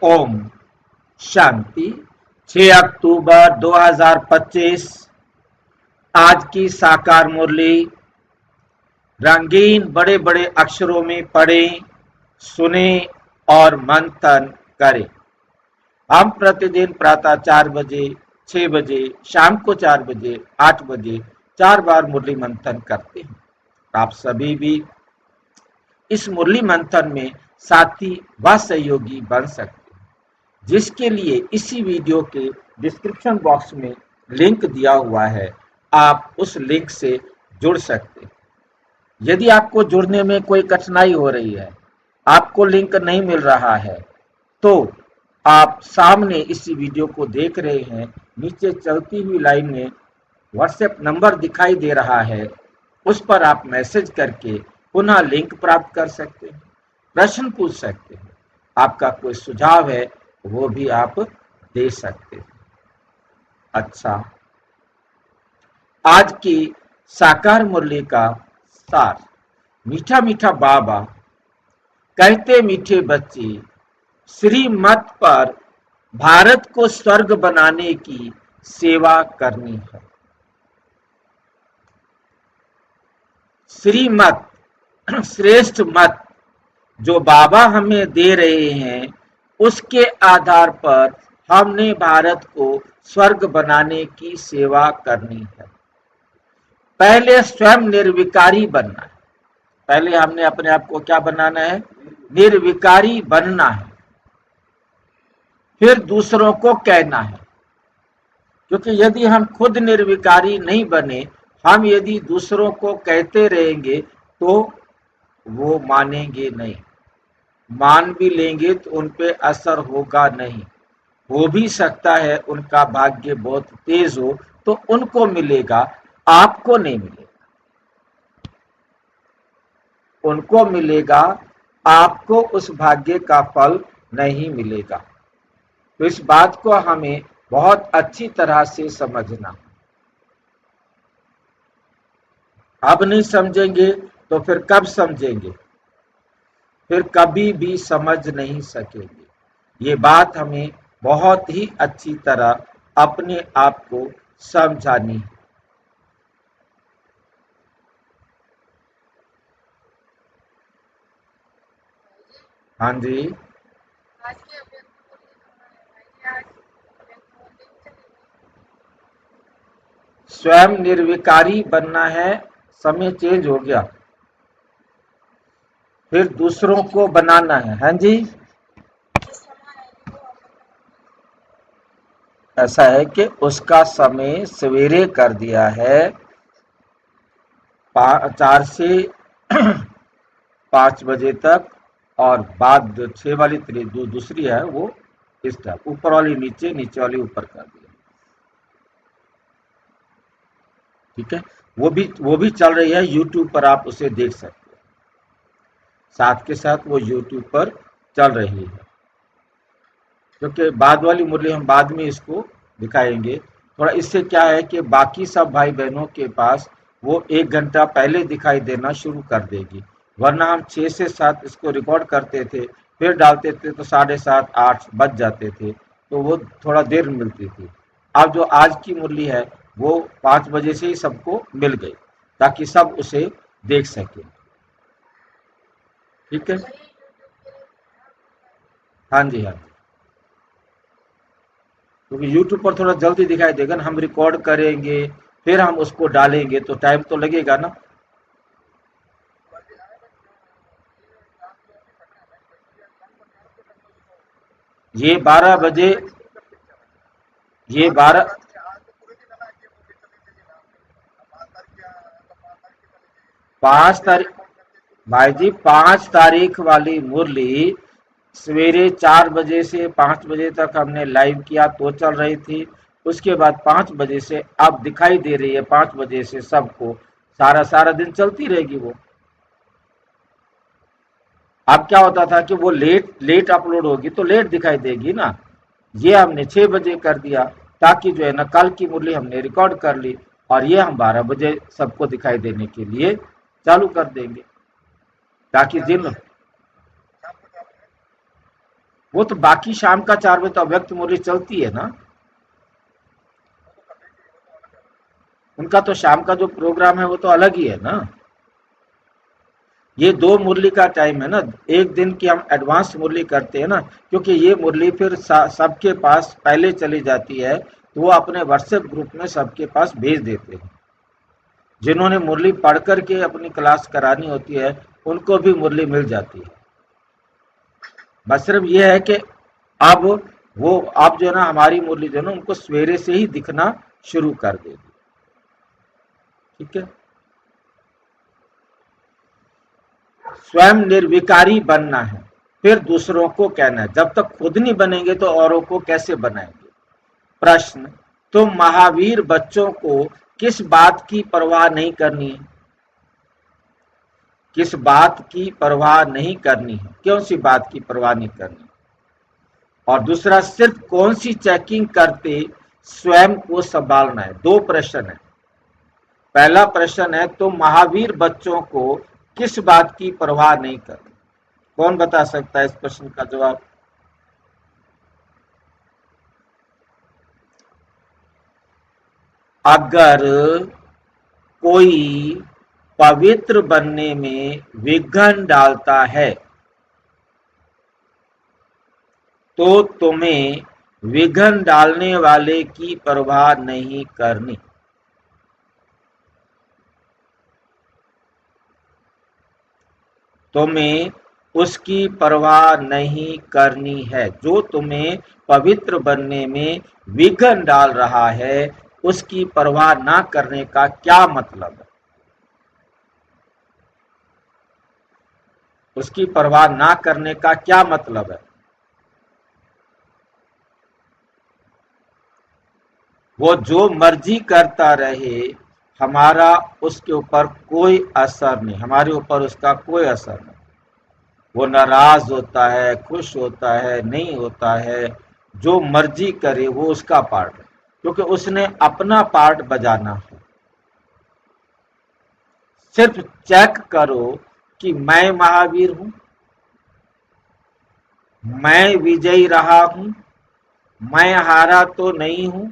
ओम शांति। 6 अक्टूबर 2025 आज की साकार मुरली रंगीन बड़े बड़े अक्षरों में पढ़ें, सुने और मंथन करें। हम प्रतिदिन प्रातः 4 बजे, 6 बजे, शाम को 4 बजे, 8 बजे 4 बार मुरली मंथन करते हैं। आप सभी भी इस मुरली मंथन में साथी व सहयोगी बन सकते हैं, जिसके लिए इसी वीडियो के डिस्क्रिप्शन बॉक्स में लिंक दिया हुआ है। आप उस लिंक से जुड़ सकते हैं। यदि आपको जुड़ने में कोई कठिनाई हो रही है, आपको लिंक नहीं मिल रहा है, तो आप सामने इसी वीडियो को देख रहे हैं, नीचे चलती हुई लाइन में व्हाट्सएप नंबर दिखाई दे रहा है, उस पर आप मैसेज करके पुनः लिंक प्राप्त कर सकते हैं, प्रश्न पूछ सकते हैं, आपका कोई सुझाव है वो भी आप दे सकते हैं। अच्छा, आज की साकार मुरली का सार। मीठा मीठा बाबा कहते मीठे बच्चे, श्रीमत पर भारत को स्वर्ग बनाने की सेवा करनी है। श्रीमत श्रेष्ठ मत जो बाबा हमें दे रहे हैं, उसके आधार पर हमने भारत को स्वर्ग बनाने की सेवा करनी है। पहले स्वयं निर्विकारी बनना है। पहले हमने अपने आप को क्या बनाना है? निर्विकारी बनना है। फिर दूसरों को कहना है, क्योंकि यदि हम खुद निर्विकारी नहीं बने, हम यदि दूसरों को कहते रहेंगे तो वो मानेंगे नहीं। मान भी लेंगे तो उन पे असर होगा नहीं। हो भी सकता है उनका भाग्य बहुत तेज हो तो उनको मिलेगा, आपको नहीं मिलेगा। उनको मिलेगा, आपको उस भाग्य का फल नहीं मिलेगा। तो इस बात को हमें बहुत अच्छी तरह से समझना। अब नहीं समझेंगे तो फिर कब समझेंगे? फिर कभी भी समझ नहीं सकेंगे। ये बात हमें बहुत ही अच्छी तरह अपने आप को समझानी है। हाँ जी, स्वयं निर्विकारी बनना है। समय चेंज हो गया। फिर दूसरों को बनाना है। हाँ जी, ऐसा है कि उसका समय सवेरे कर दिया है 4 से 5 बजे तक, और बाद 6 वाली दूसरी है वो इस टाइप, ऊपर वाली नीचे, नीचे वाली ऊपर कर दिया। ठीक है, वो भी चल रही है यूट्यूब पर, आप उसे देख सकते हैं। साथ के साथ वो यूट्यूब पर चल रही है, क्योंकि बाद वाली मुरली हम बाद में इसको दिखाएंगे। थोड़ा इससे क्या है कि बाकी सब भाई बहनों के पास वो 1 घंटा पहले दिखाई देना शुरू कर देगी, वरना हम 6 से 7 इसको रिकॉर्ड करते थे, फिर डालते थे तो 7:30 8 बज जाते थे, तो वो थोड़ा देर मिलती थी। अब जो आज की मुरली है वो 5 बजे से ही सबको मिल गई, ताकि सब उसे देख सके। ठीक है, हाँ जी, हाँ जी, क्योंकि YouTube पर थोड़ा जल्दी दिखाई देगा ना, हम रिकॉर्ड करेंगे फिर हम उसको डालेंगे तो टाइम तो लगेगा ना। ये 12 बजे, ये 12, 5 तारीख, भाई जी 5 तारीख वाली मुरली सवेरे 4 बजे से 5 बजे तक हमने लाइव किया तो चल रही थी। उसके बाद 5 बजे से अब दिखाई दे रही है, 5 बजे से सबको, सारा सारा दिन चलती रहेगी वो। अब क्या होता था कि वो लेट लेट अपलोड होगी तो लेट दिखाई देगी ना। ये हमने 6 बजे कर दिया, ताकि जो है ना कल की मुरली हमने रिकॉर्ड कर ली, और ये हम 12 बजे सबको दिखाई देने के लिए चालू कर देंगे, ताकि जिन, वो तो बाकी शाम का 4 बजे तो अव्यक्त मुरली चलती है ना, उनका तो शाम का जो प्रोग्राम है वो तो अलग ही है ना। ये 2 मुरली का टाइम है ना, एक दिन की हम एडवांस मुरली करते हैं ना, क्योंकि ये मुरली फिर सबके पास पहले चली जाती है, तो वो अपने व्हाट्सएप ग्रुप में सबके पास भेज देते हैं। जिन्होंने मुरली पढ़ करके अपनी क्लास करानी होती है उनको भी मुरली मिल जाती है। बस सिर्फ ये है कि अब वो आप जो है ना हमारी मुरली जो है ना उनको सवेरे से ही दिखना शुरू कर देगी। ठीक है, स्वयं निर्विकारी बनना है, फिर दूसरों को कहना है। जब तक खुद नहीं बनेंगे तो औरों को कैसे बनाएंगे। प्रश्न, तो महावीर बच्चों को किस बात की परवाह नहीं करनी है, किस बात की परवाह नहीं करनी है, कौन सी बात की परवाह नहीं करनी। और दूसरा, सिर्फ कौन सी चेकिंग करते स्वयं को संभालना है। 2 प्रश्न है। पहला प्रश्न है, तो महावीर बच्चों को किस बात की परवाह नहीं करनी। कौन बता सकता है इस प्रश्न का जवाब। अगर कोई पवित्र बनने में विघ्न डालता है तो तुम्हें विघ्न डालने वाले की परवाह नहीं करनी। तुम्हें उसकी परवाह नहीं करनी है। जो तुम्हें पवित्र बनने में विघ्न डाल रहा है उसकी परवाह ना करने का क्या मतलब है। उसकी परवाह ना करने का क्या मतलब है। वो जो मर्जी करता रहे, हमारा उसके ऊपर कोई असर नहीं, हमारे ऊपर उसका कोई असर नहीं। वो नाराज होता है, खुश होता है, नहीं होता है, जो मर्जी करे वो उसका पार्ट है, क्योंकि उसने अपना पार्ट बजाना है। सिर्फ चेक करो कि मैं महावीर हूं, मैं विजयी रहा हूं, मैं हारा तो नहीं हूं।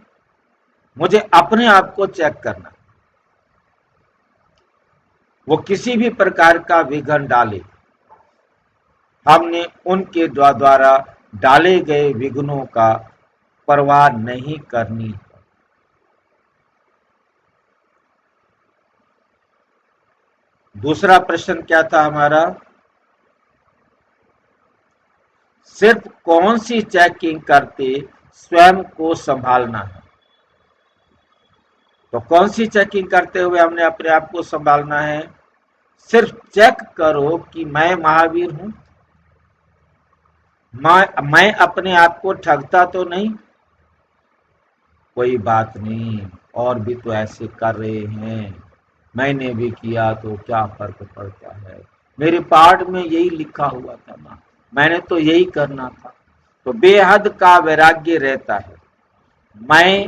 मुझे अपने आप को चेक करना। वो किसी भी प्रकार का विघ्न डाले, हमने उनके द्वारा डाले गए विघ्नों का परवाह नहीं करनी। दूसरा प्रश्न क्या था हमारा, सिर्फ कौन सी चेकिंग करते स्वयं को संभालना है। तो कौन सी चेकिंग करते हुए हमने अपने आप को संभालना है। सिर्फ चेक करो कि मैं महावीर हूं, मैं अपने आप को ठगता तो नहीं। कोई बात नहीं, और भी तो ऐसे कर रहे हैं, मैंने भी किया तो क्या फर्क पड़ता है, मेरे पाठ में यही लिखा हुआ था ना, मैंने तो यही करना था। तो बेहद का वैराग्य रहता है। मैं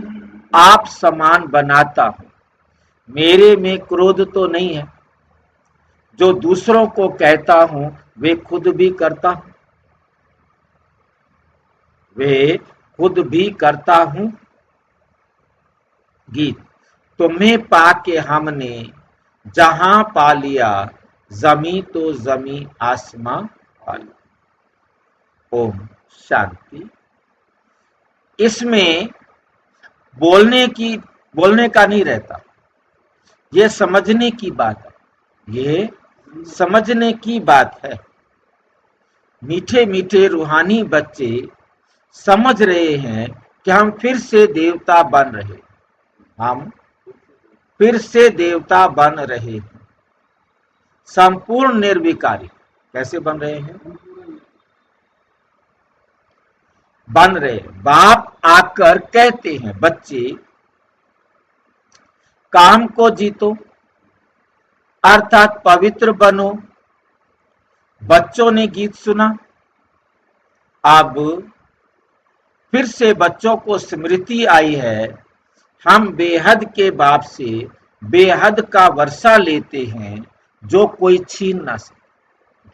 आप समान बनाता हूं, मेरे में क्रोध तो नहीं है। जो दूसरों को कहता हूं वे खुद भी करता हूं, वे खुद भी करता हूं। गीत, तुम्हें पाके हमने जहां पा लिया, जमी तो जमी आसमां पा लिया। ओम शांति। इसमें बोलने का नहीं रहता, ये समझने की बात है, ये समझने की बात है। मीठे मीठे रूहानी बच्चे समझ रहे हैं कि हम फिर से देवता बन रहे, हम फिर से देवता बन रहे हैं। संपूर्ण निर्विकारी कैसे बन रहे हैं, बन रहे। बाप आकर कहते हैं, बच्चे काम को जीतो, अर्थात पवित्र बनो। बच्चों ने गीत सुना, अब फिर से बच्चों को स्मृति आई है, हम बेहद के बाप से बेहद का वर्षा लेते हैं, जो कोई छीन ना सके,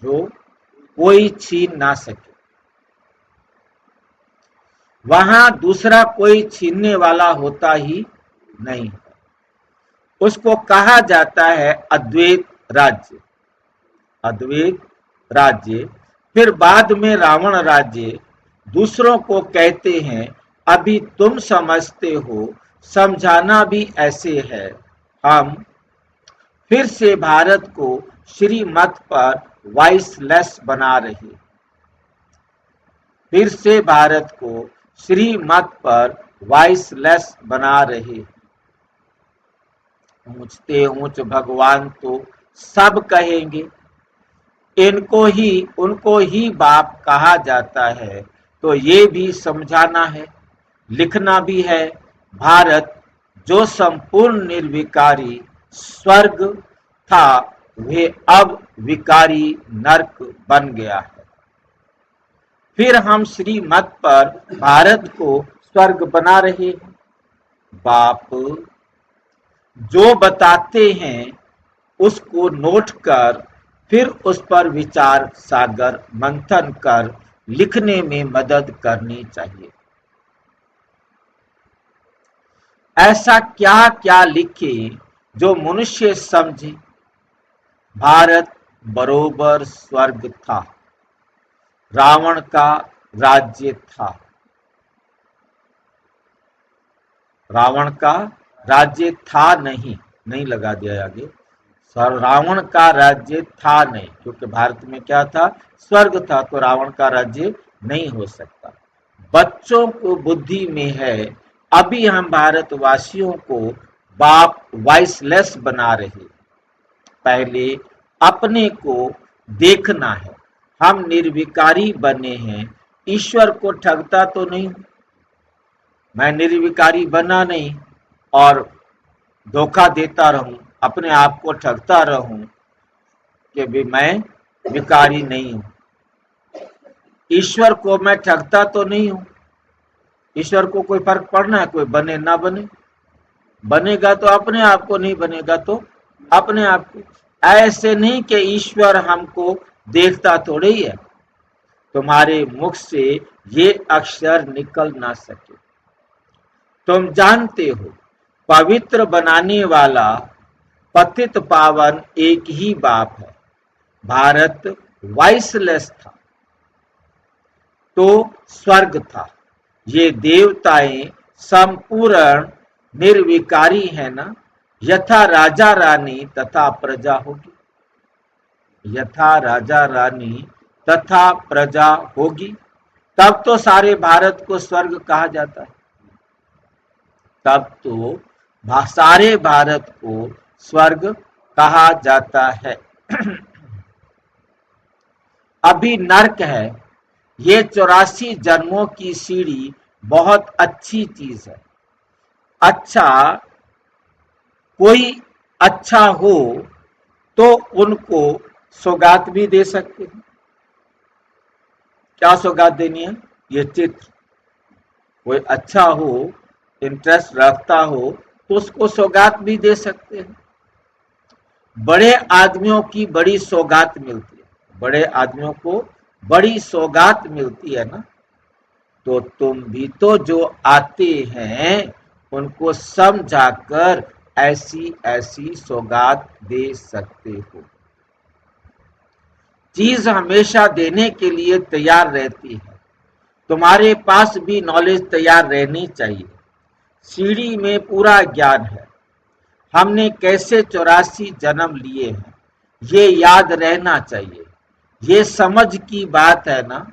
जो कोई छीन ना सके। वहां दूसरा कोई छीनने वाला होता ही नहीं। उसको कहा जाता है अद्वैत राज्य। अद्वैत राज्य। फिर बाद में रावण राज्य दूसरों को कहते हैं अभी तुम समझते हो, समझाना भी ऐसे है। हम फिर से भारत को श्रीमत पर वॉइसलेस बना रहे। फिर से भारत को श्रीमत पर वॉइसलेस बना रहे। ऊंचते ऊंच भगवान तो सब कहेंगे, उनको ही बाप कहा जाता है। तो ये भी समझाना है, लिखना भी है। भारत जो संपूर्ण निर्विकारी स्वर्ग था, वे अब विकारी नरक बन गया है। फिर हम श्रीमत पर भारत को स्वर्ग बना रहे हैं। बाप जो बताते हैं उसको नोट कर, फिर उस पर विचार सागर मंथन कर लिखने में मदद करनी चाहिए। ऐसा क्या क्या लिखे जो मनुष्य समझे। भारत बरोबर स्वर्ग था, रावण का राज्य था। रावण का राज्य था नहीं लगा दिया आगे। रावण का राज्य था नहीं, क्योंकि भारत में क्या था, स्वर्ग था, तो रावण का राज्य नहीं हो सकता। बच्चों को बुद्धि में है, अभी हम भारतवासियों को बाप वॉइसलेस बना रहे। पहले अपने को देखना है, हम निर्विकारी बने हैं। ईश्वर को ठगता तो नहीं, मैं निर्विकारी बना नहीं और धोखा देता रहूं, अपने आप को ठगता रहूं कि भी मैं विकारी नहीं हूं। ईश्वर को मैं ठगता तो नहीं हूं। ईश्वर को कोई फर्क पड़ना है, कोई बने ना बने। बनेगा तो अपने आप को, नहीं बनेगा तो अपने आप को। ऐसे नहीं कि ईश्वर हमको देखता थोड़े ही है। तुम्हारे मुख से ये अक्षर निकल ना सके। तुम जानते हो पवित्र बनाने वाला पतित पावन एक ही बाप है। भारत वॉइसलेस था तो स्वर्ग था। ये देवताएं संपूर्ण निर्विकारी है ना। यथा राजा रानी तथा प्रजा होगी। यथा राजा रानी तथा प्रजा होगी, तब तो सारे भारत को स्वर्ग कहा जाता है। तब तो सारे भारत को स्वर्ग कहा जाता है। अभी नर्क है। ये 84 जन्मों की सीढ़ी बहुत अच्छी चीज है। अच्छा, कोई अच्छा हो तो उनको सौगात भी दे सकते हैं। क्या सौगात देनी है? ये चित्र। कोई अच्छा हो, इंटरेस्ट रखता हो तो उसको सौगात भी दे सकते हैं। बड़े आदमियों की बड़ी सौगात मिलती है। बड़े आदमियों को बड़ी सौगात मिलती है ना। तो तुम भी तो जो आते हैं उनको समझाकर ऐसी ऐसी सौगात दे सकते हो। चीज हमेशा देने के लिए तैयार रहती है। तुम्हारे पास भी नॉलेज तैयार रहनी चाहिए। सीढ़ी में पूरा ज्ञान है। हमने कैसे 84 जन्म लिए हैं, ये याद रहना चाहिए। ये समझ की बात है ना।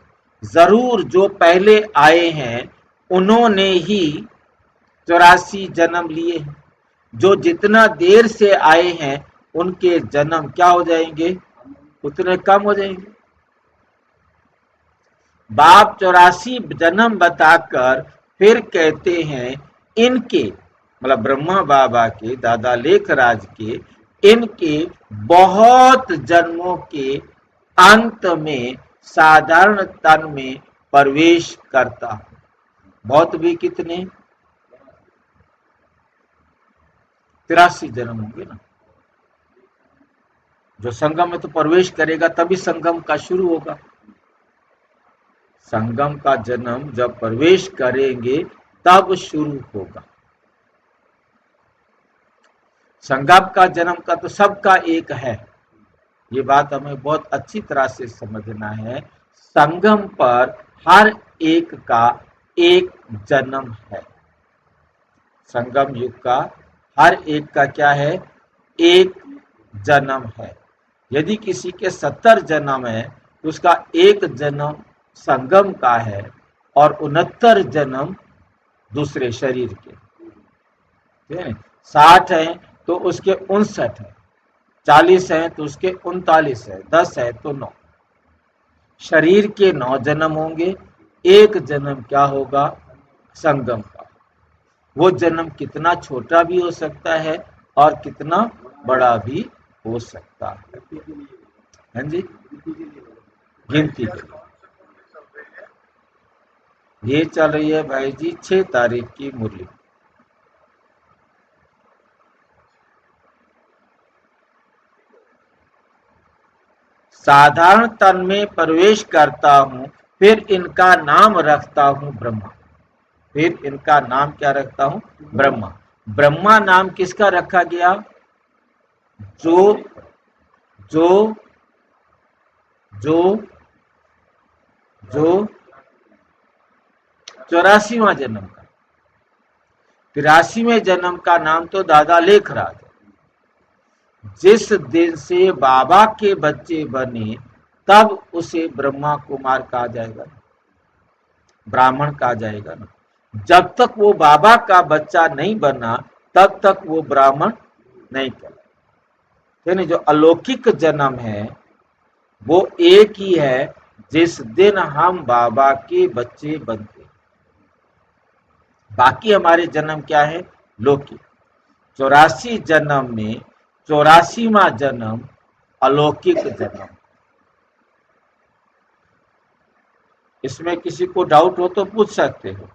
जरूर जो पहले आए हैं उन्होंने ही 84 जन्म लिए हैं। जो जितना देर से आए हैं उनके जन्म क्या हो जाएंगे, उतने कम हो जाएंगे। बाप 84 जन्म बताकर फिर कहते हैं इनके, मतलब ब्रह्मा बाबा के, दादा लेखराज के, इनके बहुत जन्मों के अंत में साधारण तन में प्रवेश करता। बहुत भी कितने, 83 जन्म होंगे ना। जो संगम में तो प्रवेश करेगा तभी संगम का शुरू होगा। संगम का जन्म जब प्रवेश करेंगे तब शुरू होगा। संगम का जन्म का तो सबका एक है, ये बात हमें बहुत अच्छी तरह से समझना है। संगम पर हर एक का एक जन्म है। संगम युग का हर एक का क्या है? एक जन्म है। यदि किसी के 70 जन्म है तो उसका एक जन्म संगम का है और 69 जन्म दूसरे शरीर के, ठीक है। 60 है तो उसके 59 है, 40 है तो उसके 39 है, 10 है तो 9। शरीर के 9 जन्म होंगे, एक जन्म क्या होगा? संगम का। वो जन्म कितना छोटा भी हो सकता है और कितना बड़ा भी हो सकता है। हाँ जी, गिनती के ये चल रही है भाई जी 6 तारीख की मुरली। साधारण तन में प्रवेश करता हूं, फिर इनका नाम रखता हूं ब्रह्मा। फिर इनका नाम क्या रखता हूं? ब्रह्मा। ब्रह्मा नाम किसका रखा गया? जो जो जो जो 84वां जन्म का, 83वें जन्म का नाम तो दादा लेखराज। जिस दिन से बाबा के बच्चे बने तब उसे ब्रह्मा कुमार कहा जाएगा, ब्राह्मण कहा जाएगा ना। जब तक वो बाबा का बच्चा नहीं बना तब तक वो ब्राह्मण नहीं कहलाएगा। यानी जो अलौकिक जन्म है वो एक ही है जिस दिन हम बाबा के बच्चे बनते हैं। बाकी हमारे जन्म क्या है? लौकिक। 84 जन्म में 84वां जन्म अलौकिक जन्म। इसमें किसी को डाउट हो तो पूछ सकते हो।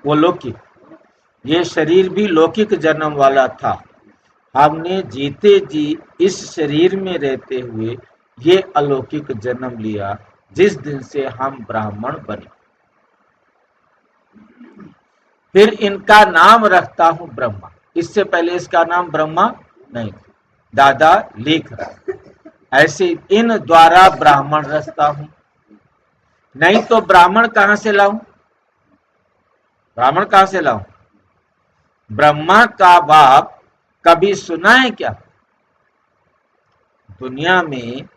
वो लौकिक, ये शरीर भी लौकिक जन्म वाला था। हमने जीते जी इस शरीर में रहते हुए ये अलौकिक जन्म लिया जिस दिन से हम ब्राह्मण बने। फिर इनका नाम रखता हूं ब्रह्मा। इससे पहले इसका नाम ब्रह्मा नहीं था, दादा लिख रहा। ऐसे इन द्वारा ब्राह्मण रचता हूं। नहीं तो ब्राह्मण कहां से लाऊं? ब्राह्मण कहां से लाऊं? ब्रह्मा का बाप कभी सुना है क्या? दुनिया में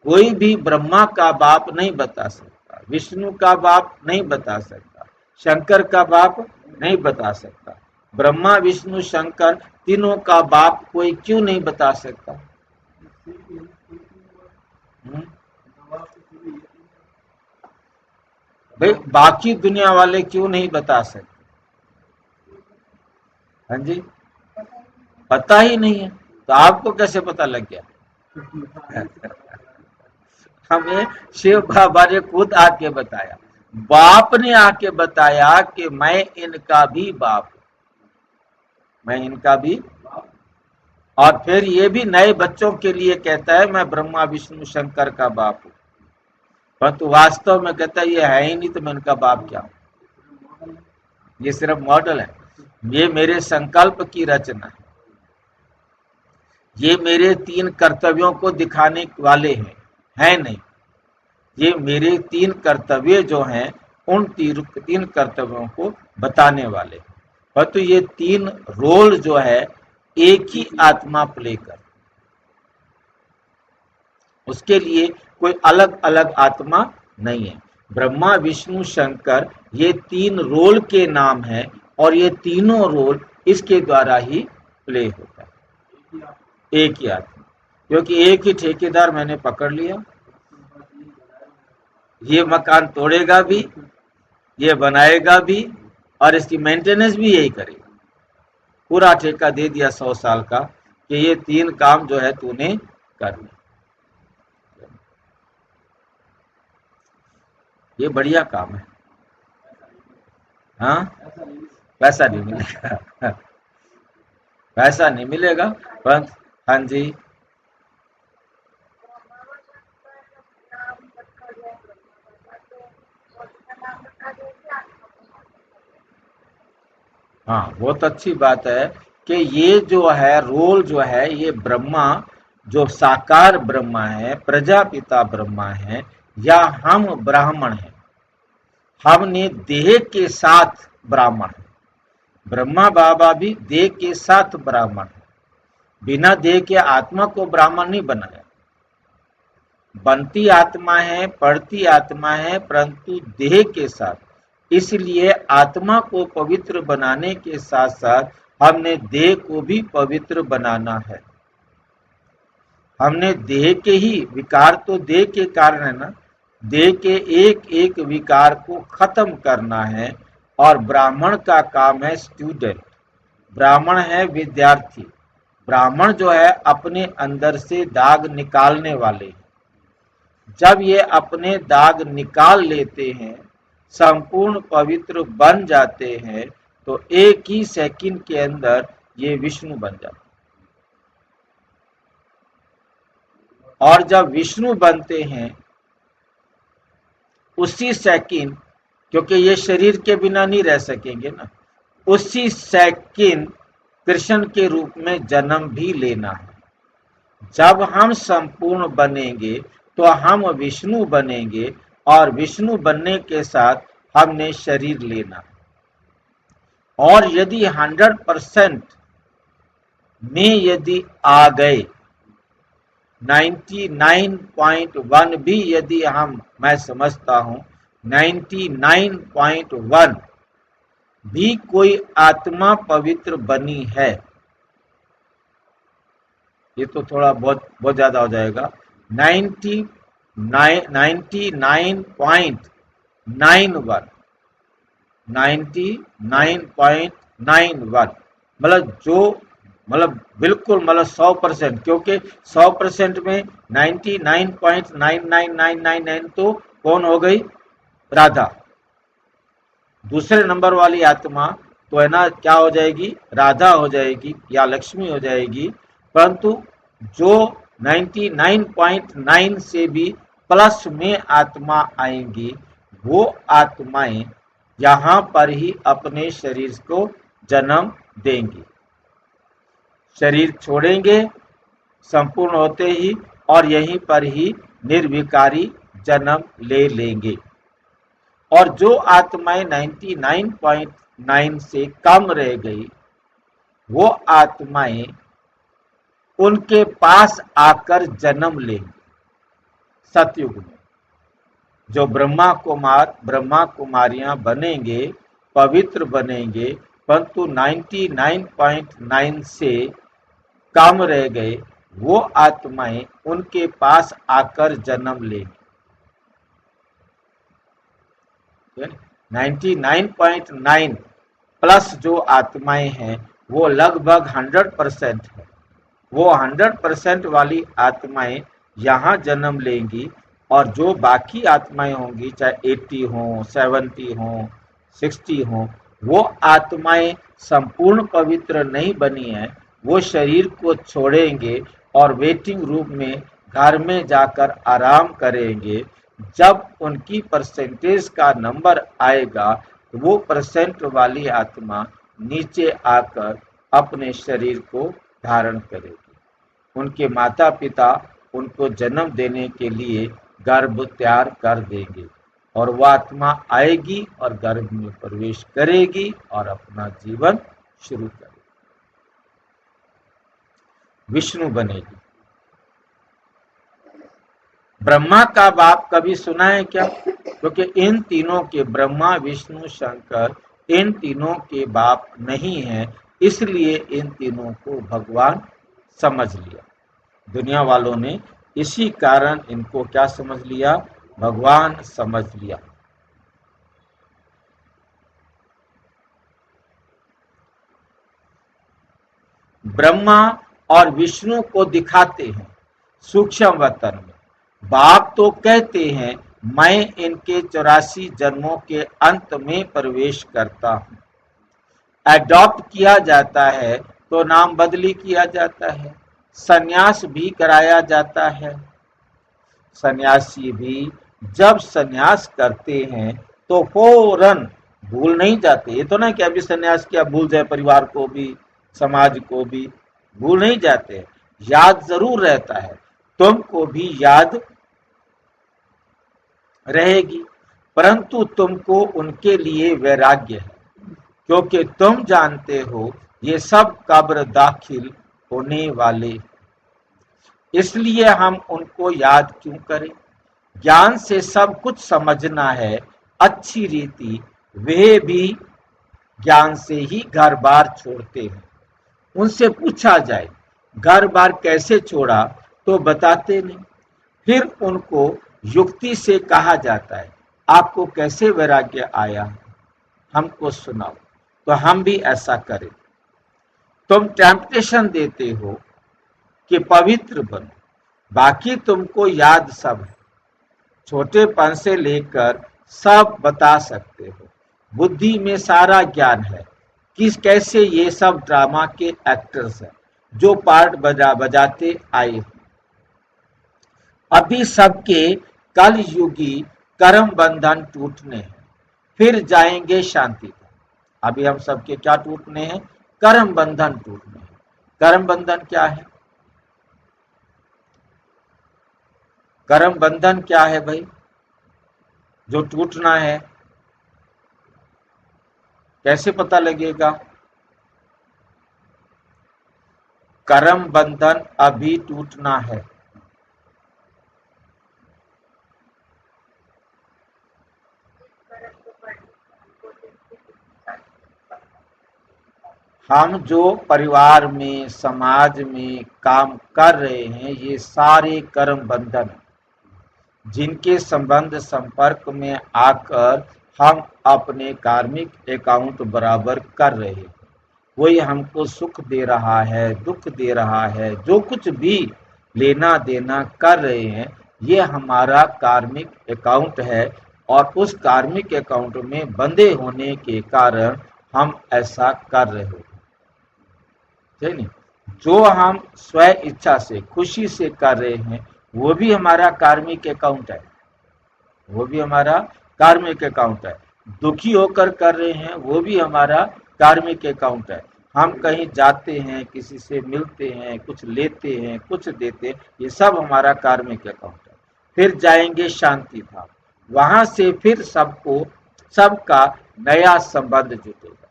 कोई भी ब्रह्मा का बाप नहीं बता सकता, विष्णु का बाप नहीं बता सकता, शंकर का बाप नहीं बता सकता। ब्रह्मा विष्णु शंकर तीनों का बाप कोई क्यों नहीं बता सकता? भाई बाकी दुनिया वाले क्यों नहीं बता सकते? हाँ जी, पता ही नहीं है तो आपको कैसे पता लग गया? हमें शिव बाबा ने खुद आके बताया, बाप ने आके बताया कि मैं इनका भी बाप, मैं इनका भी। और फिर ये भी नए बच्चों के लिए कहता है मैं ब्रह्मा विष्णु शंकर का बाप हूं, परंतु वास्तव में कहता है ये है ही नहीं तो मैं इनका बाप क्या हूं? ये सिर्फ मॉडल है, ये मेरे संकल्प की रचना है, ये मेरे 3 कर्तव्यों को दिखाने वाले हैं, है नहीं। ये मेरे 3 कर्तव्य जो हैं उन 3 कर्तव्यों को बताने वाले। परंतु ये 3 रोल जो है एक ही आत्मा प्ले कर, उसके लिए कोई अलग अलग आत्मा नहीं है। ब्रह्मा विष्णु शंकर ये 3 रोल के नाम है और ये तीनों रोल इसके द्वारा ही प्ले होता है, एक ही आत्मा। क्योंकि एक ही ठेकेदार मैंने पकड़ लिया, ये मकान तोड़ेगा भी, ये बनाएगा भी और इसकी मेंटेनेंस भी यही करेगा। पूरा ठेका दे दिया 100 साल का कि ये 3 काम जो है तूने करना। ये बढ़िया काम है। हाँ, पैसा नहीं मिलेगा। पैसा नहीं मिलेगा, परंतु हाँ जी, हाँ बहुत अच्छी बात है कि ये जो है रोल जो है ये ब्रह्मा, जो साकार ब्रह्मा है, प्रजापिता ब्रह्मा है, या हम ब्राह्मण हैं, हमने देह के साथ ब्राह्मण है। ब्रह्मा बाबा भी देह के साथ ब्राह्मण है, बिना देह के आत्मा को ब्राह्मण नहीं बनाया। बनती आत्मा है, पढ़ती आत्मा है, परंतु देह के साथ। इसलिए आत्मा को पवित्र बनाने के साथ साथ हमने देह को भी पवित्र बनाना है। हमने देह के ही विकार, तो देह के कारण है ना, देह के एक एक विकार को खत्म करना है। और ब्राह्मण का काम है स्टूडेंट, ब्राह्मण है विद्यार्थी। ब्राह्मण जो है अपने अंदर से दाग निकालने वाले। जब ये अपने दाग निकाल लेते हैं, संपूर्ण पवित्र बन जाते हैं, तो एक ही सेकंड के अंदर ये विष्णु बन जाते हैं। और जब विष्णु बनते हैं उसी सेकंड, क्योंकि ये शरीर के बिना नहीं रह सकेंगे ना, उसी सेकंड कृष्ण के रूप में जन्म भी लेना है। जब हम संपूर्ण बनेंगे तो हम विष्णु बनेंगे, और विष्णु बनने के साथ हमने शरीर लेना है। और यदि 100% में यदि आ गए, 99.1 भी यदि मैं समझता हूं 99.1 भी कोई आत्मा पवित्र बनी है, ये तो थोड़ा बहुत बहुत ज्यादा हो जाएगा। 99.91 मतलब जो, मतलब बिल्कुल, मतलब 100%, क्योंकि 100% में 99.99999 तो कौन हो गई? राधा। दूसरे नंबर वाली आत्मा तो है ना, क्या हो जाएगी? राधा हो जाएगी या लक्ष्मी हो जाएगी। परंतु जो 99.9 से भी प्लस में आत्मा आएंगी, वो आत्माएं यहाँ पर ही अपने शरीर को जन्म देंगी, शरीर छोड़ेंगे संपूर्ण होते ही, और यहीं पर ही निर्विकारी जन्म ले लेंगे। और जो आत्माएं 99.9 से कम रह गई, वो आत्माएं उनके पास आकर जन्म लेंगी सतयुग में। जो ब्रह्मा कुमारियां बनेंगे, पवित्र बनेंगे, परंतु 99.9 से कम रह गए, वो आत्माएं उनके पास आकर जन्म लेंगी। 99.9 प्लस जो आत्माएं हैं वो लगभग 100% है। वो 100% वाली आत्माएं यहाँ जन्म लेंगी, और जो बाकी आत्माएं होंगी, चाहे 80 हो, 70 हो, 60 हो, वो आत्माएं संपूर्ण पवित्र नहीं बनी है, वो शरीर को छोड़ेंगे और वेटिंग रूम में घर में जाकर आराम करेंगे। जब उनकी परसेंटेज का नंबर आएगा, तो वो परसेंट वाली आत्मा नीचे आकर अपने शरीर को धारण करेगी। उनके माता पिता उनको जन्म देने के लिए गर्भ तैयार कर देंगे, और वह आत्मा आएगी और गर्भ में प्रवेश करेगी और अपना जीवन शुरू करेगी, विष्णु बनेगी। ब्रह्मा का बाप कभी सुना है क्या? क्योंकि इन तीनों के, ब्रह्मा विष्णु शंकर, इन तीनों के बाप नहीं है, इसलिए इन तीनों को भगवान समझ लिया। दुनिया वालों ने इसी कारण इनको क्या समझ लिया? भगवान समझ लिया। ब्रह्मा और विष्णु को दिखाते हैं सूक्ष्म वतन में। बाप तो कहते हैं मैं इनके 84 जन्मों के अंत में प्रवेश करता हूं। एडॉप्ट किया जाता है तो नाम बदली किया जाता है, संन्यास भी कराया जाता है। सन्यासी भी जब सन्यास करते हैं तो फौरन भूल नहीं जाते। ये तो ना कि अभी सन्यास किया भूल जाए, परिवार को भी समाज को भी भूल नहीं जाते, याद जरूर रहता है। तुमको भी याद रहेगी, परंतु तुमको उनके लिए वैराग्य है, क्योंकि तुम जानते हो ये सब कब्र दाखिल होने वाले, इसलिए हम उनको याद क्यों करें। ज्ञान से सब कुछ समझना है अच्छी रीति, वे भी ज्ञान से ही घर बार छोड़ते हैं। उनसे पूछा जाए घर बार कैसे छोड़ा तो बताते नहीं। फिर उनको युक्ति से कहा जाता है आपको कैसे वैराग्य आया, हमको सुनाओ तो हम भी ऐसा करें। तुम टेम्पटेशन देते हो कि पवित्र बनो, बाकी तुमको याद सब है, छोटेपन से लेकर सब बता सकते हो, बुद्धि में सारा ज्ञान है। किस कैसे ये सब ड्रामा के एक्टर्स हैं जो पार्ट बजाते आए हैं। अभी सबके कल युगी कर्म बंधन टूटने हैं, फिर जाएंगे शांति तक। अभी हम सबके क्या टूटने हैं, कर्म बंधन टूटने हैं। कर्म बंधन क्या है, कर्म बंधन क्या है भाई, जो टूटना है, कैसे पता लगेगा। कर्म बंधन अभी टूटना है। हम जो परिवार में समाज में काम कर रहे हैं ये सारे कर्म बंधन, जिनके संबंध संपर्क में आकर हम अपने कार्मिक अकाउंट बराबर कर रहे हैं। वही हमको सुख दे रहा है, दुख दे रहा है, जो कुछ भी लेना देना कर रहे हैं ये हमारा कार्मिक अकाउंट है। और उस कार्मिक अकाउंट में बंधे होने के कारण हम ऐसा कर रहे हैं, ठीक नहीं। जो हम स्व इच्छा से खुशी से कर रहे हैं वो भी हमारा कार्मिक अकाउंट है, वो भी हमारा कार्मिक अकाउंट है। दुखी होकर कर रहे हैं वो भी हमारा कार्मिक अकाउंट है। हम कहीं जाते हैं, किसी से मिलते हैं, कुछ लेते हैं, कुछ देते हैं, ये सब हमारा कार्मिक अकाउंट है। फिर जाएंगे शांति धाम, वहां से फिर सबको सबका नया संबंध जुटेगा।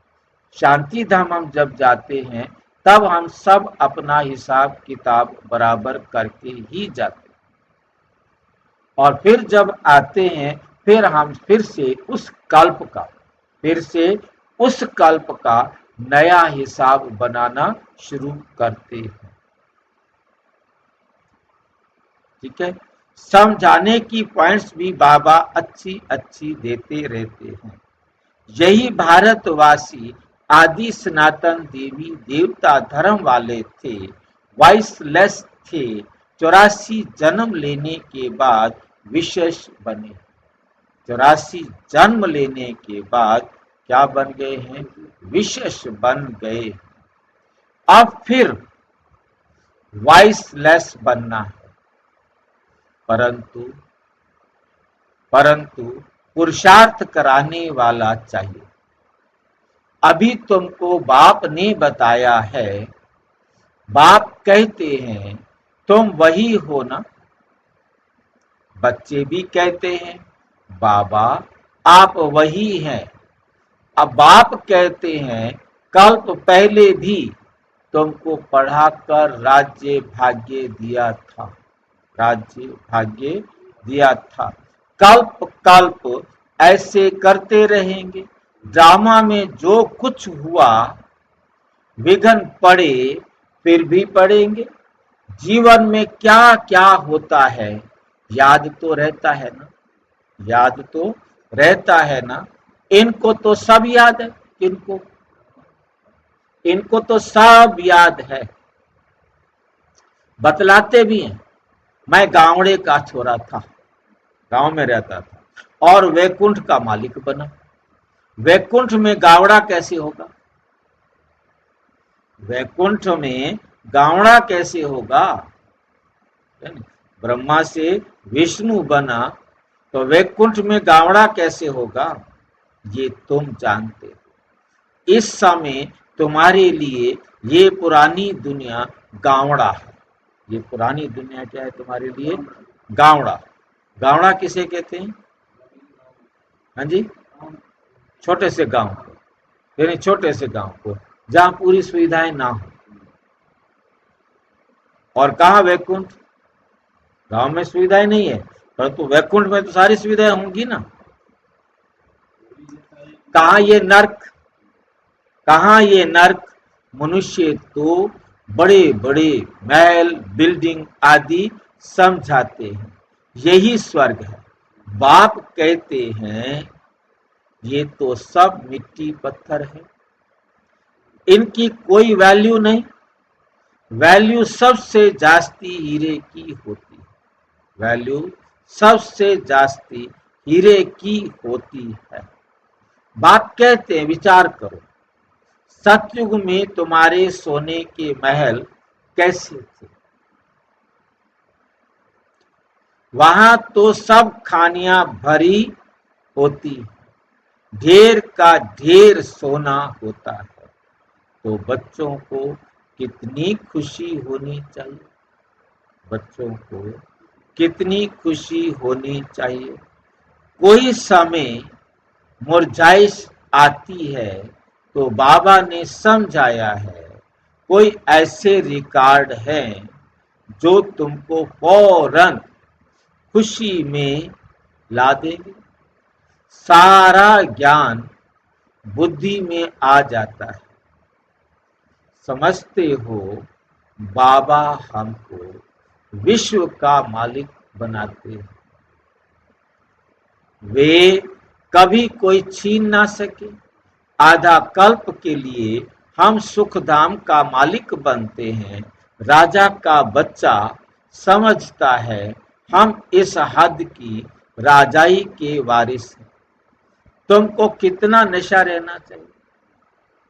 शांति धाम हम जब जाते हैं तब हम सब अपना हिसाब किताब बराबर करके ही जाते हैं, और फिर जब आते हैं फिर हम फिर से उस कल्प का नया हिसाब बनाना शुरू करते हैं, ठीक है। समझाने की पॉइंट्स भी बाबा अच्छी अच्छी देते रहते हैं। यही भारतवासी आदि सनातन देवी देवता धर्म वाले थे, वॉइसलेस थे, 84 जन्म लेने के बाद विशेष बने। 84 जन्म लेने के बाद क्या बन गए हैं, विशेष बन गए। अब फिर वॉइसलेस बनना है, परंतु परंतु पुरुषार्थ कराने वाला चाहिए। अभी तुमको बाप ने बताया है, बाप कहते हैं तुम वही हो ना। बच्चे भी कहते हैं बाबा आप वही हैं। अब बाप कहते हैं कल्प पहले भी तुमको पढ़ाकर राज्य भाग्य दिया था, राज्य भाग्य दिया था। कल्प कल्प ऐसे करते रहेंगे। ड्रामा में जो कुछ हुआ, विघ्न पड़े फिर भी पड़ेंगे। जीवन में क्या क्या होता है याद तो रहता है ना, याद तो रहता है ना। इनको तो सब याद है, इनको इनको तो सब याद है, बतलाते भी हैं। मैं गावड़े का छोरा था, गांव में रहता था और वैकुंठ का मालिक बना। वैकुंठ में गावड़ा कैसे होगा, वैकुंठ में गावड़ा कैसे होगा? ब्रह्मा से विष्णु बना तो वैकुंठ में गावड़ा कैसे होगा? ये तुम जानते हो। इस समय तुम्हारे लिए ये पुरानी दुनिया गावड़ा है। ये पुरानी दुनिया क्या है तुम्हारे लिए? गावड़ा। गावड़ा किसे कहते हैं? हाँ जी, छोटे से गांव को, यानी छोटे से गांव को जहां पूरी सुविधाएं ना हो। और कहा वैकुंठ? गांव में सुविधाएं नहीं है, परंतु वैकुंठ में तो सारी सुविधाएं होंगी ना। कहा ये नर्क? कहाँ ये नर्क? मनुष्य तो बड़े बड़े महल बिल्डिंग आदि समझाते हैं यही स्वर्ग है। बाप कहते हैं ये तो सब मिट्टी पत्थर है, इनकी कोई वैल्यू नहीं। वैल्यू सबसे जास्ती हीरे की होती है। वैल्यू सबसे जास्ती हीरे की होती है। बाप कहते हैं विचार करो, सतयुग में तुम्हारे सोने के महल कैसे थे? वहां तो सब खानियां भरी होती, ढेर का ढेर सोना होता है। तो बच्चों को कितनी खुशी होनी चाहिए? बच्चों को कितनी खुशी होनी चाहिए? कोई समय मुरझाइश आती है तो बाबा ने समझाया है कोई ऐसे रिकॉर्ड हैं जो तुमको फौरन खुशी में ला देंगे। सारा ज्ञान बुद्धि में आ जाता है। समझते हो बाबा हमको विश्व का मालिक बनाते हैं। वे कभी कोई छीन ना सके। आधा कल्प के लिए हम सुखधाम का मालिक बनते हैं। राजा का बच्चा समझता है हम इस हद की राजाई के वारिस हैं। तुमको कितना नशा रहना चाहिए?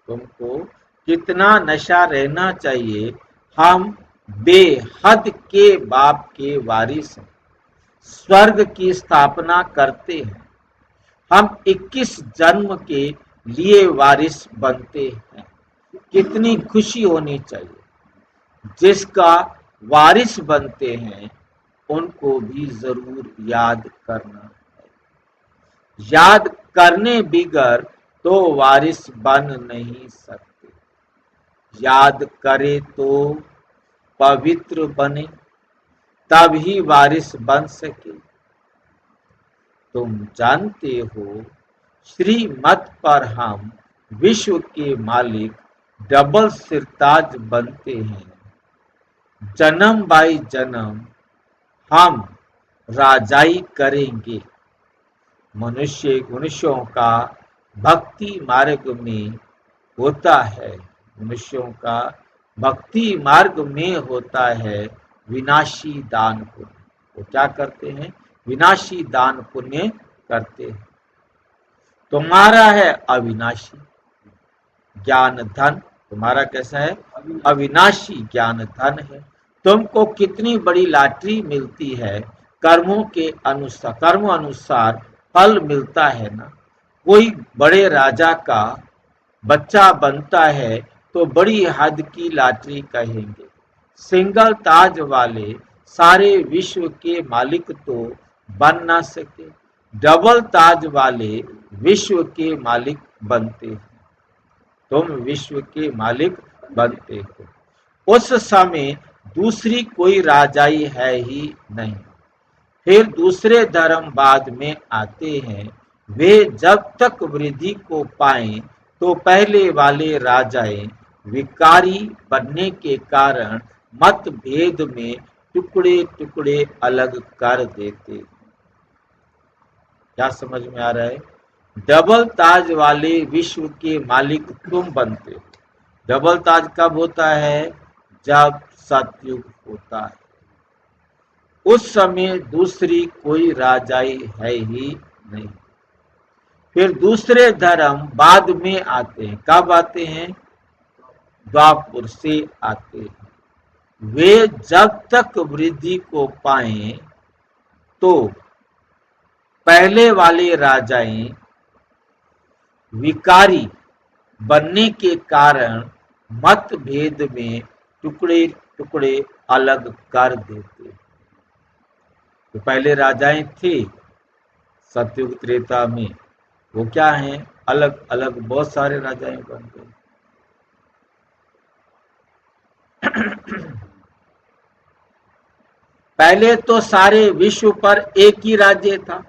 तुमको कितना नशा रहना चाहिए? हम बेहद के बाप के वारिस हैं। स्वर्ग की स्थापना करते हैं। हम 21 जन्म के लिए वारिस बनते हैं। कितनी खुशी होनी चाहिए। जिसका वारिस बनते हैं उनको भी जरूर याद करना है। याद करने बिगर तो वारिस बन नहीं सकते। याद करे तो पवित्र बने, तब ही वारिस बन सके। तुम जानते हो श्रीमत पर हम विश्व के मालिक डबल सिरताज बनते हैं। जन्म बाई जन्म हम राजाई करेंगे। मनुष्यों का भक्ति मार्ग में होता है। मनुष्यों का भक्ति मार्ग में होता है विनाशी दान पुण्य। वो क्या करते हैं? विनाशी दान पुण्य करते हैं। तुम्हारा है अविनाशी ज्ञान धन। तुम्हारा कैसा है? अविनाशी ज्ञान धन है। तुमको कितनी बड़ी लॉटरी मिलती है। कर्मों के अनुसार, कर्म अनुसार फल मिलता है ना। कोई बड़े राजा का बच्चा बनता है तो बड़ी हद की लॉटरी कहेंगे। सिंगल ताज वाले सारे विश्व के मालिक तो बन ना सके, डबल ताज वाले विश्व के मालिक बनते हैं। तुम विश्व के मालिक बनते हो। उस समय दूसरी कोई राजाई है ही नहीं। फिर दूसरे धर्म बाद में आते हैं। वे जब तक वृद्धि को पाएं तो पहले वाले राजाएं विकारी बनने के कारण मतभेद में टुकड़े टुकड़े अलग कर देते। क्या समझ में आ रहा है? डबल ताज वाले विश्व के मालिक तुम बनते हो। डबल ताज कब होता है? जब सतयुग होता है। उस समय दूसरी कोई राजाई है ही नहीं। फिर दूसरे धर्म बाद में आते हैं। कब आते हैं? द्वापुर से आते हैं। वे जब तक वृद्धि को पाएं तो पहले वाले राजाएं विकारी बनने के कारण मतभेद में टुकड़े टुकड़े अलग कर देते। तो पहले राजाएं थे सतयुग त्रेता में, वो क्या हैं, अलग अलग बहुत सारे राजाएं बन गए। पहले तो सारे विश्व पर एक ही राज्य था।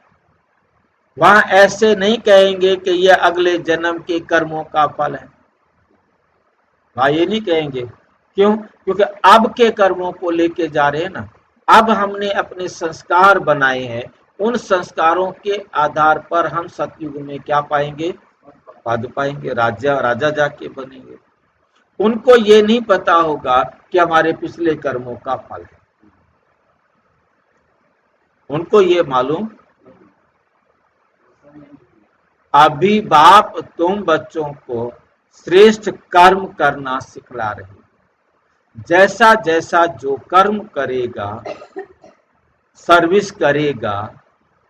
वहां ऐसे नहीं कहेंगे कि यह अगले जन्म के कर्मों का फल है, वहां ये नहीं कहेंगे। क्यों? क्योंकि अब के कर्मों को लेके जा रहे हैं ना। अब हमने अपने संस्कार बनाए हैं, उन संस्कारों के आधार पर हम सतयुग में क्या पाएंगे, पद पाएंगे, राजा जाके बनेंगे। उनको ये नहीं पता होगा कि हमारे पिछले कर्मों का फल है, उनको ये मालूम। अभी बाप तुम बच्चों को श्रेष्ठ कर्म करना सिखला रहे, जैसा जैसा जो कर्म करेगा, सर्विस करेगा,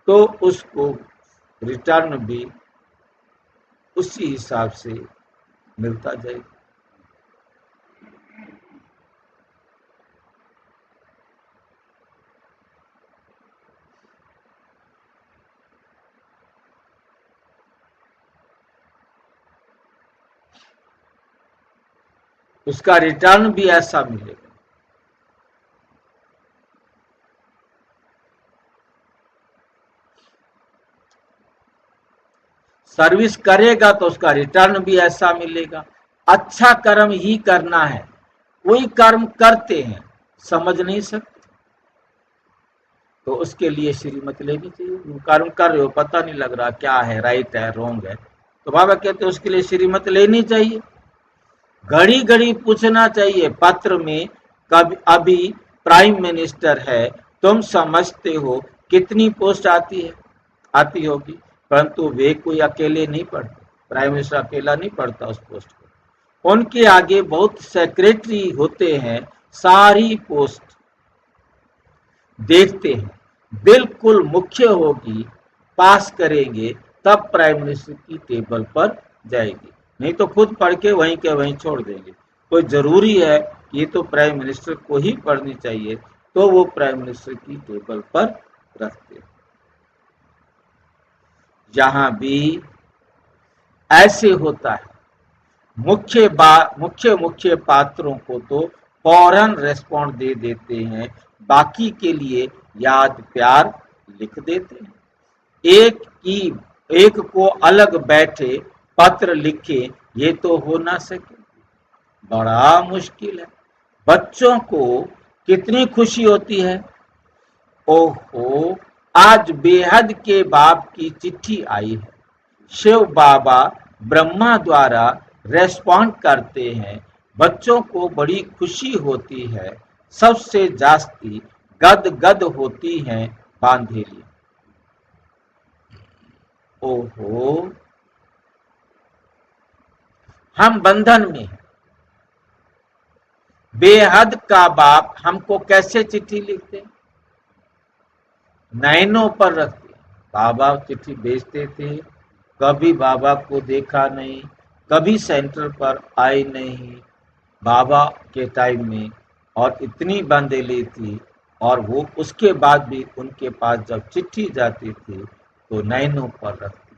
तो उसको रिटर्न भी उसी हिसाब से मिलता जाएगा। उसका रिटर्न भी ऐसा मिलेगा। सर्विस करेगा तो उसका रिटर्न भी ऐसा मिलेगा। अच्छा कर्म ही करना है, कोई कर्म करते हैं समझ नहीं सकते, तो उसके लिए श्रीमत लेनी चाहिए। कर्म कर रहे हो, पता नहीं लग रहा क्या है, राइट है रॉन्ग है, तो बाबा कहते हैं उसके लिए श्रीमत लेनी चाहिए। घड़ी घड़ी पूछना चाहिए पत्र में, कभी अभी प्राइम मिनिस्टर है, तुम समझते हो कितनी पोस्ट आती होगी, परंतु वे कोई अकेले नहीं पढ़ते, प्राइम मिनिस्टर अकेला नहीं पढ़ता उस पोस्ट को, उनके आगे बहुत सेक्रेटरी होते हैं, सारी पोस्ट देखते हैं। बिल्कुल मुख्य होगी, पास करेंगे तब प्राइम मिनिस्टर की टेबल पर जाएगी, नहीं तो खुद पढ़ के वहीं के वहीं छोड़ देंगे। तो जरूरी है ये तो प्राइम मिनिस्टर को ही पढ़नी चाहिए, तो वो प्राइम मिनिस्टर की टेबल पर रखते हैं। जहां भी ऐसे होता है, मुख्य पात्रों को तो फौरन रेस्पॉन्ड दे देते हैं, बाकी के लिए याद प्यार लिख देते हैं। एक को अलग बैठे पत्र लिखे, ये तो हो ना सके, बड़ा मुश्किल है। बच्चों को कितनी खुशी होती है, ओहो आज बेहद के बाप की चिट्ठी आई है, शिव बाबा ब्रह्मा द्वारा रेस्पॉन्ड करते हैं, बच्चों को बड़ी खुशी होती है, सबसे जास्ती गद गद होती हैं बांधेली। ओहो हम बंधन में, बेहद का बाप हमको कैसे चिट्ठी लिखते, नैनों पर रखते। बाबा चिट्ठी भेजते थे, कभी बाबा को देखा नहीं, कभी सेंटर पर आए नहीं बाबा के टाइम में, और इतनी बंदेली थी, और वो उसके बाद भी उनके पास जब चिट्ठी जाती थी तो नैनों पर रखती।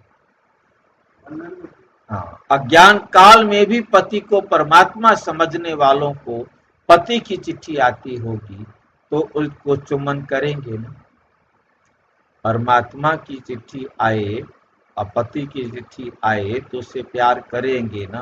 हाँ, अज्ञान काल में भी पति को परमात्मा समझने वालों को पति की चिट्ठी आती होगी तो उसको चुम्बन करेंगे ना। परमात्मा की चिट्ठी आए और पति की चिट्ठी आए तो उससे प्यार करेंगे ना।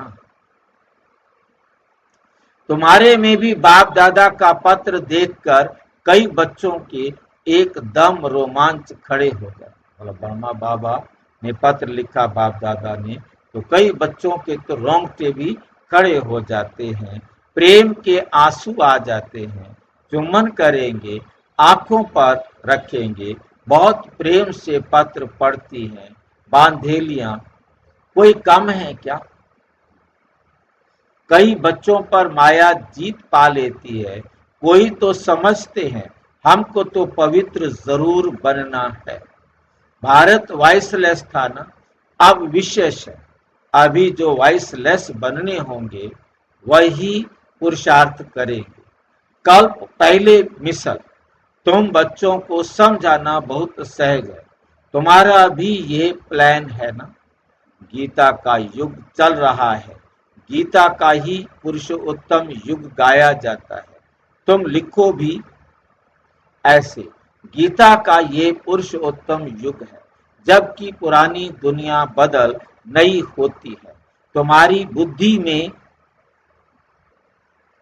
तुम्हारे में भी बाप दादा का पत्र देखकर कई बच्चों के एकदम रोमांच खड़े हो गए। मतलब ब्रह्मा बाबा ने पत्र लिखा बाप दादा ने, तो कई बच्चों के तो रोंगटे भी खड़े हो जाते हैं, प्रेम के आंसू आ जाते हैं, चुम्बन करेंगे, आंखों पर रखेंगे, बहुत प्रेम से पत्र पढ़ती हैं बांधेलियां, कोई कम है क्या? कई बच्चों पर माया जीत पा लेती है। कोई तो समझते हैं हमको तो पवित्र जरूर बनना है। भारत वॉइसलेस था ना, अब विशेष है। अभी जो वॉइसलेस बनने होंगे वही पुरुषार्थ करेंगे। कल्प पहले मिसल। तुम बच्चों को समझाना बहुत सहज है। तुम्हारा भी ये प्लान है ना। गीता का युग चल रहा है। गीता का ही पुरुषोत्तम युग गाया जाता है। तुम लिखो भी ऐसे। गीता का ये पुरुषोत्तम युग है, जबकि पुरानी दुनिया बदल नई होती है। तुम्हारी बुद्धि में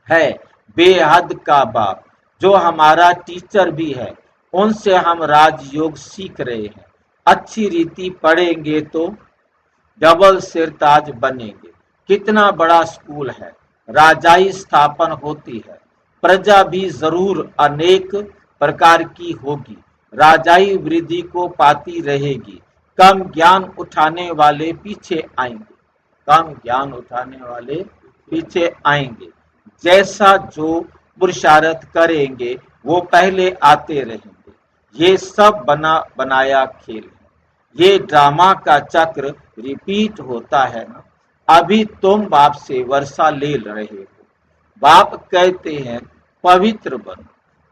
है बेहद का बाप, जो हमारा टीचर भी है। उनसे हम राजयोग सीख रहे हैं। अच्छी रीति पढ़ेंगे तो डबल सिरताज बनेंगे। कितना बड़ा स्कूल है। राजाई स्थापन होती है। प्रजा भी जरूर अनेक प्रकार की होगी। राजाई वृद्धि को पाती रहेगी। कम ज्ञान उठाने वाले पीछे आएंगे। कम ज्ञान उठाने वाले पीछे आएंगे। जैसा जो पुरुषार्थ करेंगे वो पहले आते रहेंगे। ये सब बना बनाया खेल है। ये ड्रामा का चक्र रिपीट होता है ना। अभी तुम बाप से वर्षा ले रहे हो। बाप कहते हैं पवित्र बनो।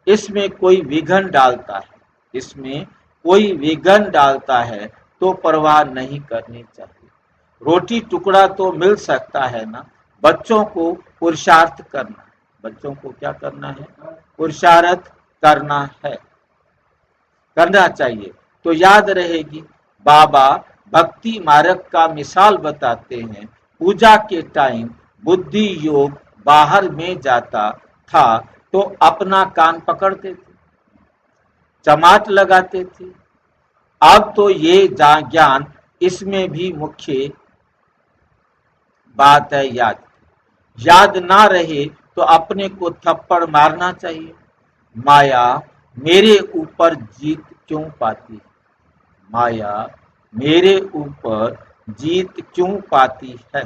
इसमें कोई विघन डालता है, इसमें कोई विघन डालता है तो परवाह नहीं करनी चाहिए। रोटी टुकड़ा तो मिल सकता है ना। बच्चों को पुरुषार्थ करना है। बच्चों को क्या करना है? पुरुषार्थ करना है, करना चाहिए तो याद रहेगी। बाबा भक्ति मार्ग का मिसाल बताते हैं। पूजा के टाइम बुद्धि योग बाहर में जाता था तो अपना कान पकड़ते थे, चमाट लगाते थे। अब तो ये ज्ञान इसमें भी मुख्य बात है। याद याद ना रहे तो अपने को थप्पड़ मारना चाहिए। माया मेरे ऊपर जीत क्यों पाती है? माया मेरे ऊपर जीत क्यों पाती है?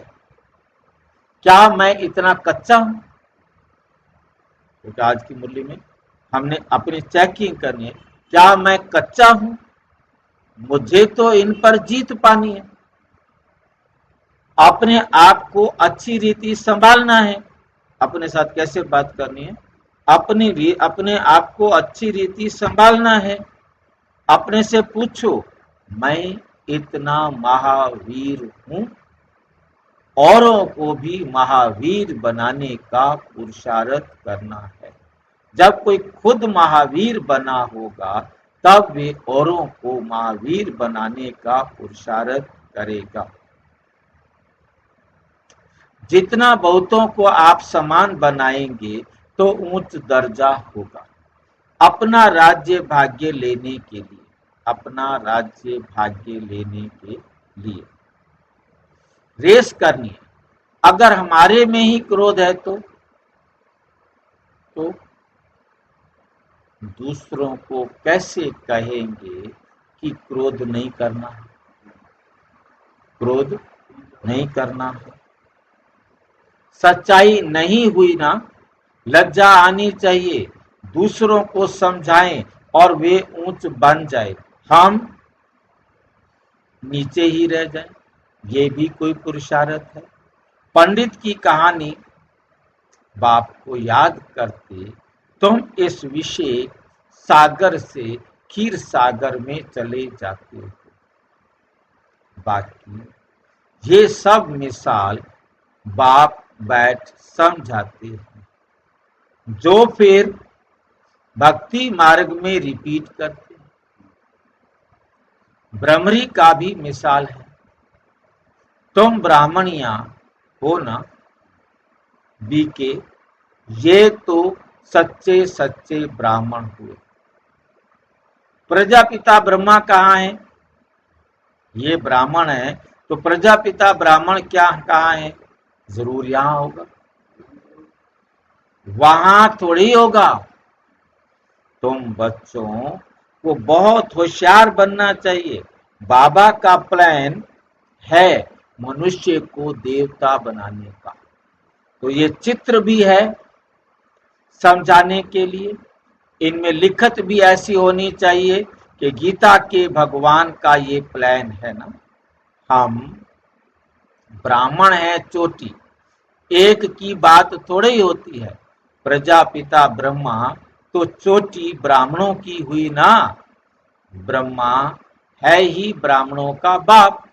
क्या मैं इतना कच्चा हूं? क्योंकि आज की मुरली में हमने अपनी चेकिंग करनी है। क्या मैं कच्चा हूं? मुझे तो इन पर जीत पानी है। अपने आप को अच्छी रीति संभालना है। अपने साथ कैसे बात करनी है? अपने आप को अच्छी रीति संभालना है। अपने से पूछो, मैं इतना महावीर हूं? औरों को भी महावीर बनाने का पुरुषार्थ करना है। जब कोई खुद महावीर बना होगा तब वे औरों को महावीर बनाने का पुरुषार्थ करेगा। जितना बहुतों को आप समान बनाएंगे तो उच्च दर्जा होगा। अपना राज्य भाग्य लेने के लिए, अपना राज्य भाग्य लेने के लिए रेस करनी है। अगर हमारे में ही क्रोध है तो दूसरों को कैसे कहेंगे कि क्रोध नहीं करना है? क्रोध नहीं करना है। सच्चाई नहीं हुई ना, लज्जा आनी चाहिए। दूसरों को समझाएं और वे ऊंच बन जाए, हम नीचे ही रह जाएं। ये भी कोई पुरुषार्थ है। पंडित की कहानी बाप को याद करते तुम इस विषय सागर से क्षीर सागर में चले जाते हो। बाकी ये सब मिसाल बाप बैठ समझाते हैं, जो फिर भक्ति मार्ग में रिपीट करते हैं। ब्रह्मरी का भी मिसाल है। तुम ब्राह्मणिया हो ना बीके, ये तो सच्चे सच्चे ब्राह्मण हुए। प्रजापिता ब्रह्मा कहाँ है? ये ब्राह्मण है तो प्रजापिता ब्राह्मण क्या कहाँ है? जरूर यहां होगा, वहां थोड़ी होगा। तुम बच्चों को बहुत होशियार बनना चाहिए। बाबा का प्लान है मनुष्य को देवता बनाने का। तो ये चित्र भी है समझाने के लिए। इनमें लिखत भी ऐसी होनी चाहिए कि गीता के भगवान का ये प्लान है ना। हम ब्राह्मण हैं चोटी, एक की बात थोड़ी होती है। प्रजापिता ब्रह्मा तो चोटी ब्राह्मणों की हुई ना। ब्रह्मा है ही ब्राह्मणों का बाप।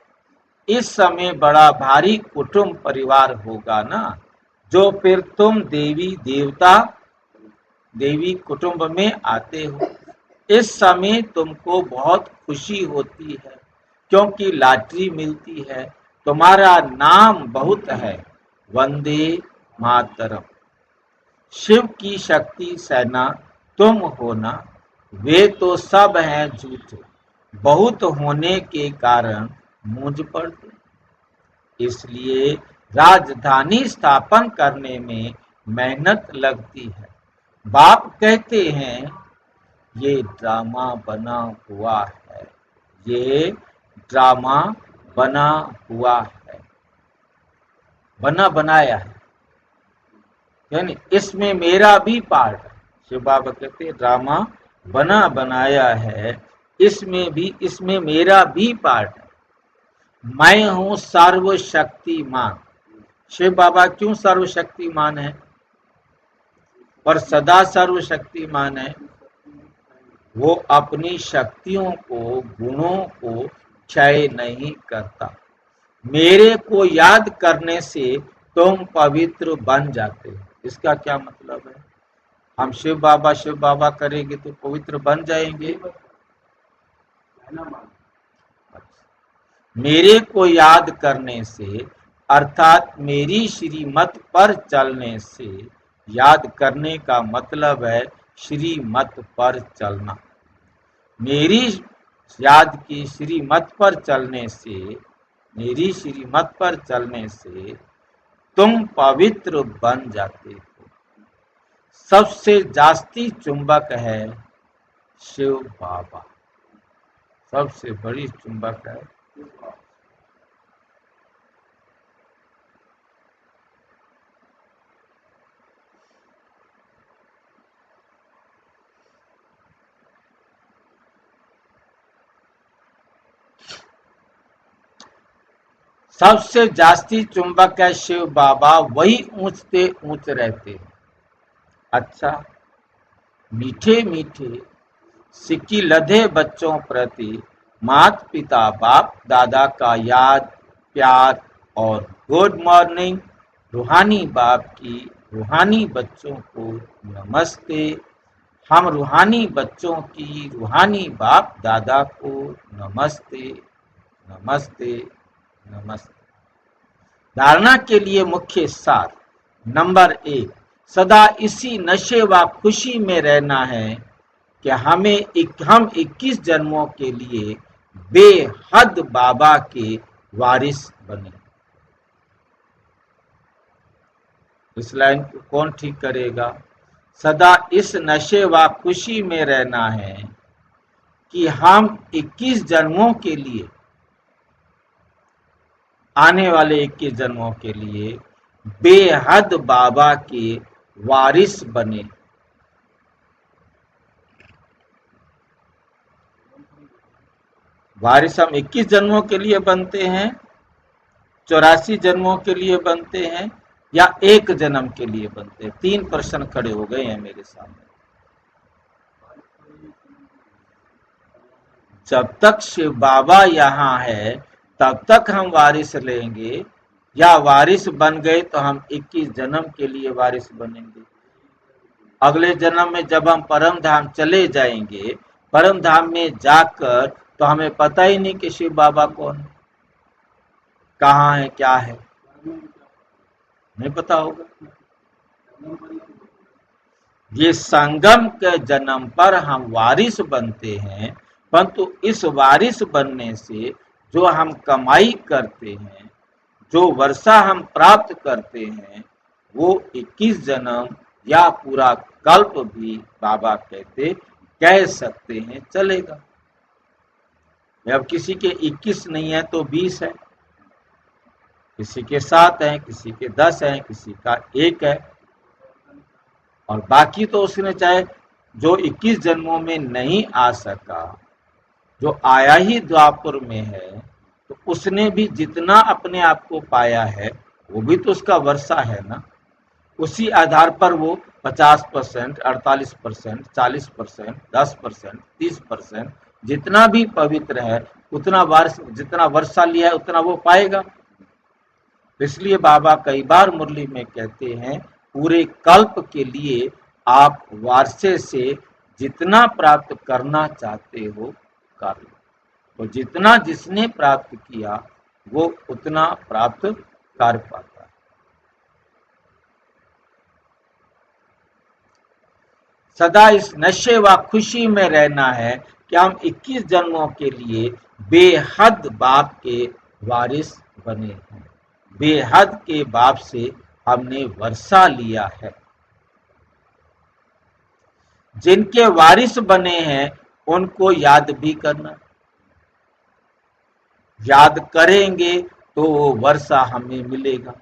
इस समय बड़ा भारी कुटुंब परिवार होगा ना, जो फिर तुम देवी देवता देवी कुटुंब में आते हो। इस समय तुमको बहुत खुशी होती है क्योंकि लॉटरी मिलती है। तुम्हारा नाम बहुत है, वंदे मातरम। शिव की शक्ति सेना तुम हो ना। वे तो सब हैं झूठे, बहुत होने के कारण मूंझ पड़ते। इसलिए राजधानी स्थापन करने में मेहनत लगती है। बाप कहते हैं ये ड्रामा बना हुआ है, ये ड्रामा बना हुआ है, बना बनाया है, यानी इसमें मेरा भी पार्ट है। शिव बाबा कहते हैं ड्रामा बना बनाया है, इसमें मेरा भी पार्ट है। मैं हूं सर्वशक्तिमान। शिव बाबा क्यों सर्वशक्तिमान है और सदा सर्वशक्तिमान है? वो अपनी शक्तियों को, गुणों को क्षय नहीं करता। मेरे को याद करने से तुम पवित्र बन जाते हो। इसका क्या मतलब है? हम शिव बाबा करेंगे तो पवित्र बन जाएंगे। मेरे को याद करने से अर्थात मेरी श्रीमत पर चलने से, याद करने का मतलब है श्रीमत पर चलना। मेरी याद की श्रीमत पर चलने से, मेरी श्रीमत पर चलने से तुम पवित्र बन जाते हो। सबसे जास्ती चुंबक है शिव बाबा, सबसे बड़ी चुंबक है। सबसे जास्ती चुंबक है शिव बाबा, वही ऊंचते ऊंच रहते हैं। अच्छा, मीठे मीठे सिक्की लधे बच्चों प्रति माता पिता बाप दादा का याद, प्यार और गुड मॉर्निंग। रूहानी बाप की रूहानी बच्चों को नमस्ते। हम रूहानी बच्चों की रूहानी बाप दादा को नमस्ते, नमस्ते, नमस्ते। धारणा के लिए मुख्य सार। नंबर 1, सदा इसी नशे व खुशी में रहना है कि हम 21 जन्मों के लिए बेहद बाबा के वारिस बने। इस लाइन को कौन ठीक करेगा? सदा इस नशे व खुशी में रहना है कि हम 21 जन्मों के लिए, आने वाले 21 जन्मों के लिए बेहद बाबा के वारिस बने। वारिस हम 21 जन्मों के लिए बनते हैं, 84 जन्मों के लिए बनते हैं, या एक जन्म के लिए बनते हैं? 3 प्रश्न खड़े हो गए हैं मेरे सामने। जब तक शिव बाबा यहाँ है तब तक हम वारिस लेंगे, या वारिस बन गए तो हम 21 जन्म के लिए वारिस बनेंगे। अगले जन्म में जब हम परम धाम चले जाएंगे, परम धाम में जाकर तो हमें पता ही नहीं कि शिव बाबा कौन है, कहाँ है, क्या है, नहीं पता होगा। ये संगम के जन्म पर हम वारिस बनते हैं, परंतु इस वारिस बनने से जो हम कमाई करते हैं, जो वर्षा हम प्राप्त करते हैं, वो 21 जन्म या पूरा कल्प भी बाबा कहते कह सकते हैं चलेगा। अब किसी के 21 नहीं है तो 20 है, किसी के 7 हैं, किसी के 10 हैं, किसी का 1 है। और बाकी तो उसने चाहे जो 21 जन्मों में नहीं आ सका, जो आया ही द्वापर में है, तो उसने भी जितना अपने आप को पाया है वो भी तो उसका वर्षा है ना। उसी आधार पर वो 50%, 48%, 40%, 10%, 30% जितना भी पवित्र है उतना वर्ष, जितना वर्षा लिया है उतना वो पाएगा। इसलिए बाबा कई बार मुरली में कहते हैं, पूरे कल्प के लिए आप वारसे से जितना प्राप्त करना चाहते हो कर लो। तो जितना जिसने प्राप्त किया वो उतना प्राप्त कर पाता है। सदा इस नशे व खुशी में रहना है कि हम 21 जन्मों के लिए बेहद बाप के वारिस बने हैं। बेहद के बाप से हमने वर्षा लिया है। जिनके वारिस बने हैं उनको याद भी करना, याद करेंगे तो वो वर्षा हमें मिलेगा।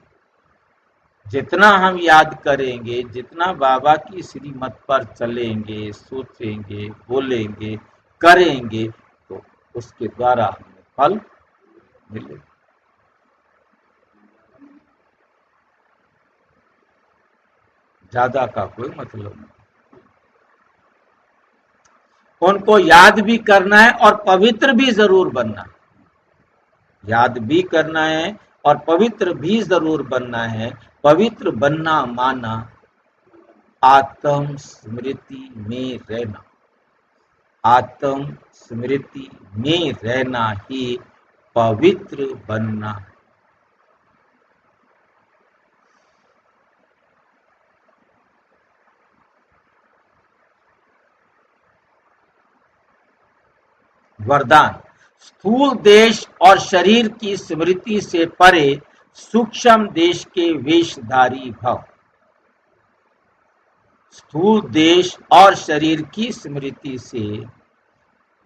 जितना हम याद करेंगे, जितना बाबा की श्रीमत पर चलेंगे, सोचेंगे, बोलेंगे, करेंगे, तो उसके द्वारा हमें फल मिलेगा। ज्यादा का कोई मतलब नहीं। उनको याद भी करना है और पवित्र भी जरूर बनना है। याद भी करना है और पवित्र भी जरूर बनना है। पवित्र बनना माना आत्म स्मृति में रहना। आत्म स्मृति में रहना ही पवित्र बनना है। वरदान, स्थूल देश और शरीर की स्मृति से परे सूक्ष्म देश के वेशधारी भव। स्थूल देश और शरीर की स्मृति से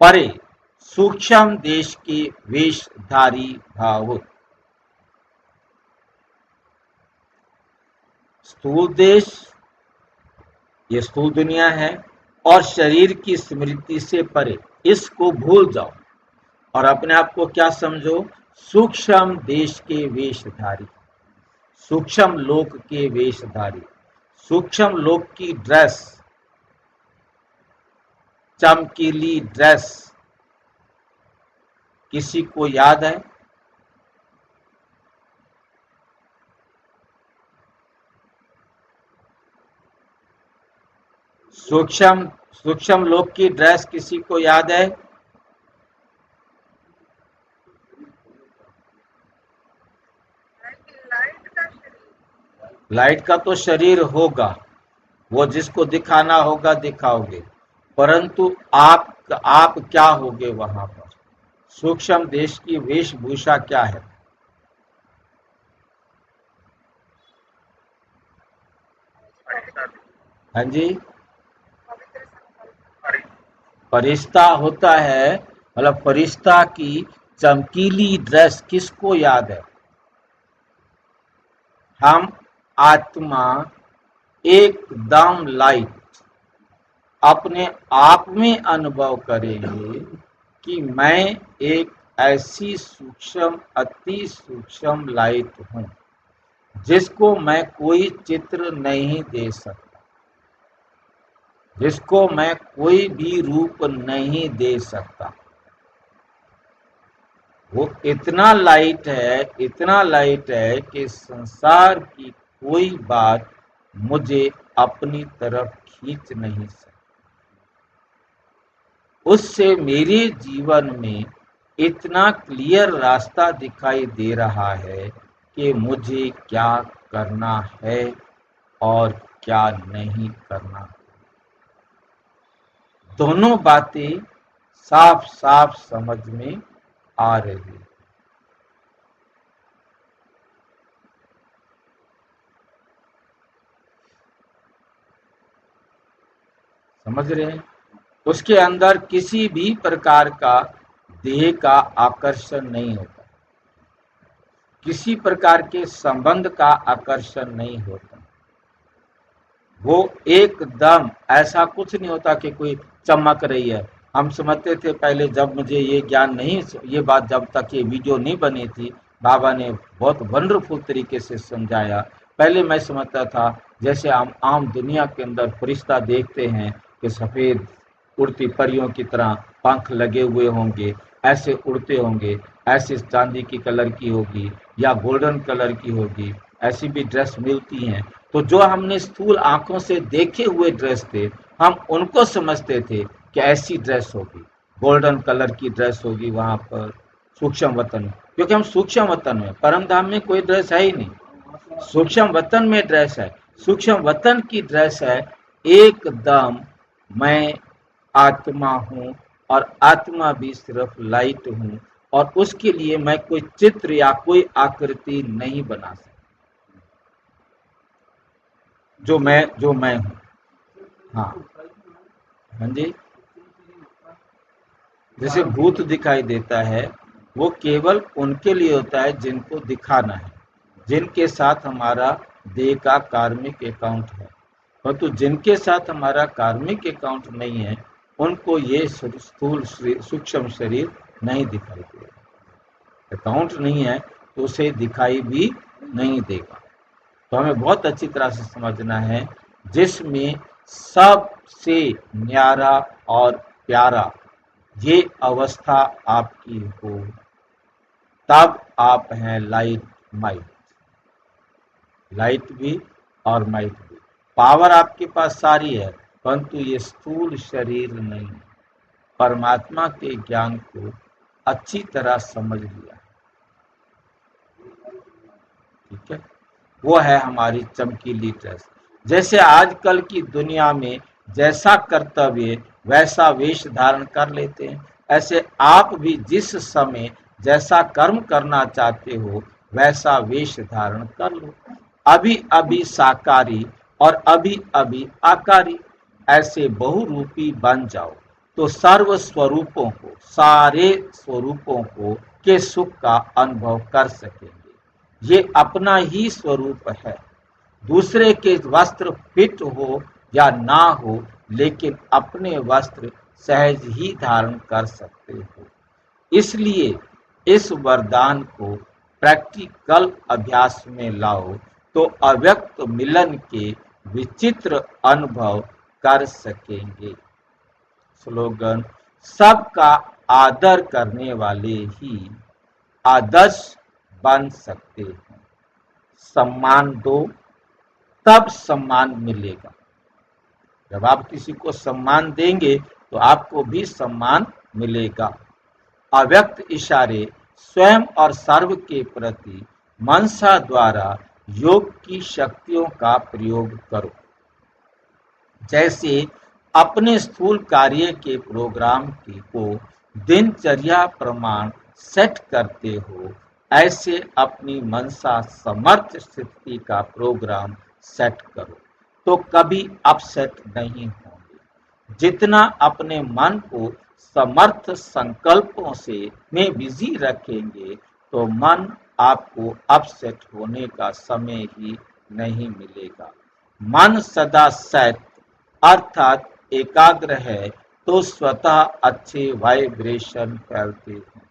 परे सूक्ष्म देश के वेशधारी भाव। स्थूल देश, ये स्थूल दुनिया है, और शरीर की स्मृति से परे, इसको भूल जाओ और अपने आप को क्या समझो, सूक्ष्म देश के वेशधारी, सूक्ष्म लोक के वेशधारी। सूक्ष्म लोक की ड्रेस, चमकीली ड्रेस किसी को याद है? सूक्ष्म सूक्ष्म लोक की ड्रेस किसी को याद है? लाइट का तो शरीर होगा, वो जिसको दिखाना होगा दिखाओगे, परंतु आप क्या होगे वहां पर? सूक्ष्म देश की वेशभूषा क्या है? हाँ जी, फरिश्ता होता है, मतलब फरिश्ता की चमकीली ड्रेस किसको याद है? हम आत्मा एकदम लाइट अपने आप में अनुभव करेंगे कि मैं एक ऐसी सूक्ष्म, अति सूक्ष्म लाइट हूं जिसको मैं कोई चित्र नहीं दे सकता, जिसको मैं कोई भी रूप नहीं दे सकता। वो इतना लाइट है, इतना लाइट है कि संसार की कोई बात मुझे अपनी तरफ खींच नहीं सकती। उससे मेरे जीवन में इतना क्लियर रास्ता दिखाई दे रहा है कि मुझे क्या करना है और क्या नहीं करना। दोनों बातें साफ साफ समझ में आ रही है। समझ रहे हैं? उसके अंदर किसी भी प्रकार का देह का आकर्षण नहीं होता। किसी प्रकार के संबंध का आकर्षण नहीं होता। वो एकदम ऐसा कुछ नहीं होता कि कोई चमक रही है। हम समझते थे पहले, जब मुझे ये ज्ञान नहीं, ये बात जब तक ये वीडियो नहीं बनी थी, बाबा ने बहुत वंडरफुल तरीके से समझाया। पहले मैं समझता था जैसे हम आम दुनिया के अंदर फरिश्ता देखते हैं कि सफ़ेद उड़ती परियों की तरह पंख लगे हुए होंगे, ऐसे उड़ते होंगे, ऐसे चांदी की कलर की होगी या गोल्डन कलर की होगी, ऐसी भी ड्रेस मिलती हैं। तो जो हमने स्थूल आंखों से देखे हुए ड्रेस थे, हम उनको समझते थे कि ऐसी ड्रेस होगी, गोल्डन कलर की ड्रेस होगी वहां पर सूक्ष्म वतन में, क्योंकि हम सूक्ष्म वतन में, परम धाम में कोई ड्रेस है ही नहीं, सूक्ष्म वतन में ड्रेस है। सूक्ष्म वतन की ड्रेस है एकदम मैं आत्मा हूँ, और आत्मा भी सिर्फ लाइट हूँ, और उसके लिए मैं कोई चित्र या कोई आकृति नहीं बना सकता। जो मैं हूँ। हाँ, हाँ जी। जैसे भूत दिखाई देता है, वो केवल उनके लिए होता है जिनको दिखाना है, जिनके साथ हमारा देह का कार्मिक अकाउंट है। परंतु जिनके साथ हमारा कार्मिक अकाउंट नहीं है, उनको ये स्थूल सूक्ष्म शरीर नहीं दिखाई देगा। अकाउंट नहीं है तो उसे दिखाई भी नहीं देगा। तो हमें बहुत अच्छी तरह से समझना है, जिसमें सबसे न्यारा और प्यारा ये अवस्था आपकी हो, तब आप हैं लाइट माइट। लाइट भी और माइट भी, पावर आपके पास सारी है, परंतु ये स्थूल शरीर नहीं। परमात्मा के ज्ञान को अच्छी तरह समझ लिया, ठीक है। वो है हमारी चमकीली ड्रेस। जैसे आजकल की दुनिया में जैसा कर्तव्य वैसा वेश धारण कर लेते हैं, ऐसे आप भी जिस समय जैसा कर्म करना चाहते हो वैसा वेश धारण कर लो। अभी अभी साकारी और अभी अभी आकारी, ऐसे बहुरूपी बन जाओ, तो सर्व स्वरूपों को, सारे स्वरूपों को के सुख का अनुभव कर सकेंगे। ये अपना ही स्वरूप है। दूसरे के वस्त्र फिट हो या ना हो, लेकिन अपने वस्त्र सहज ही धारण कर सकते हो। इसलिए इस वरदान को प्रैक्टिकल अभ्यास में लाओ, तो अव्यक्त मिलन के विचित्र अनुभव कर सकेंगे। स्लोगन: सबका आदर करने वाले ही आदर्श बन सकते हैं। सम्मान दो, तब सम्मान मिलेगा। जब आप किसी को सम्मान देंगे तो आपको भी सम्मान मिलेगा। अव्यक्त इशारे स्वयं और सर्व के प्रति मनसा द्वारा योग की शक्तियों का प्रयोग करो। जैसे अपने स्थूल कार्य के प्रोग्राम को दिनचर्या प्रमाण सेट करते हो, ऐसे अपनी मनसा समर्थ स्थिति का प्रोग्राम सेट करो, तो कभी अपसेट नहीं होंगे। जितना अपने मन को समर्थ संकल्पों से में बिजी रखेंगे, तो मन आपको अपसेट होने का समय ही नहीं मिलेगा। मन सदा सेट अर्थात एकाग्र है, तो स्वतः अच्छे वाइब्रेशन फैलते हैं,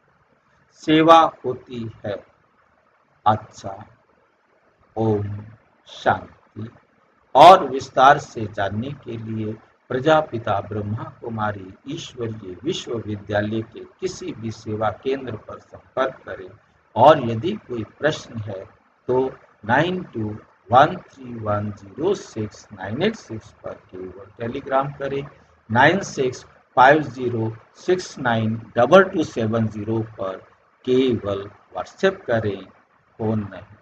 सेवा होती है। अच्छा, ओम शांति। और विस्तार से जानने के लिए प्रजापिता ब्रह्मा कुमारी ईश्वरीय विश्वविद्यालय के किसी भी सेवा केंद्र पर संपर्क करें। और यदि कोई प्रश्न है तो 9213106986 पर केवल टेलीग्राम करें। 9650692270 पर केवल व्हाट्सएप करें, फोन नहीं।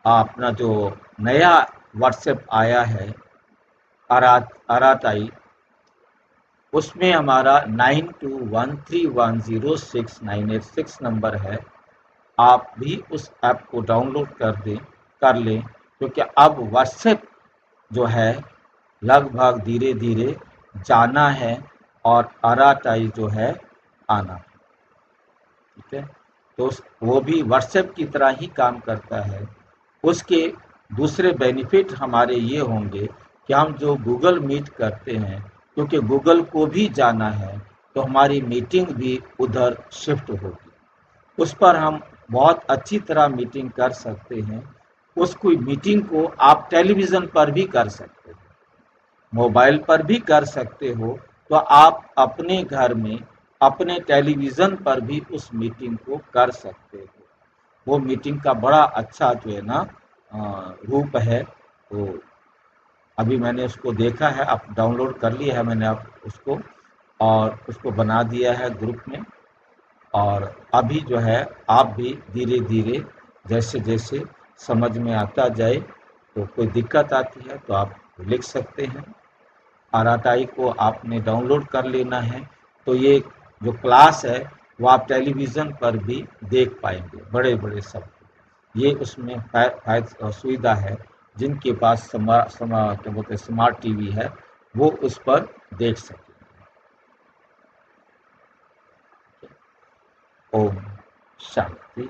अपना जो नया व्हाट्सएप आया है आराताई, उसमें हमारा 9213106986 नंबर है। आप भी उस ऐप को डाउनलोड कर लें, क्योंकि अब व्हाट्सएप जो है लगभग धीरे धीरे जाना है और आराताई जो है आना, ठीक है। तो वो भी व्हाट्सएप की तरह ही काम करता है। उसके दूसरे बेनिफिट हमारे ये होंगे कि हम जो गूगल मीट करते हैं, क्योंकि गूगल को भी जाना है, तो हमारी मीटिंग भी उधर शिफ्ट होगी। उस पर हम बहुत अच्छी तरह मीटिंग कर सकते हैं। उस कोई मीटिंग को आप टेलीविज़न पर भी कर सकते हो, मोबाइल पर भी कर सकते हो। तो आप अपने घर में अपने टेलीविज़न पर भी उस मीटिंग को कर सकते हो। वो मीटिंग का बड़ा अच्छा जो है ना रूप है। तो अभी मैंने उसको देखा है, अब डाउनलोड कर लिया है मैंने अब उसको, और उसको बना दिया है ग्रुप में। और अभी जो है आप भी धीरे धीरे जैसे जैसे समझ में आता जाए, तो कोई दिक्कत आती है तो आप लिख सकते हैं। आरआरआई को आपने डाउनलोड कर लेना है, तो ये जो क्लास है वो आप टेलीविज़न पर भी देख पाएंगे, बड़े बड़े सब। ये उसमें सुविधा है। जिनके पास क्या बोलते हैं स्मार्ट टीवी है, वो उस पर देख सकें। ओम शांति।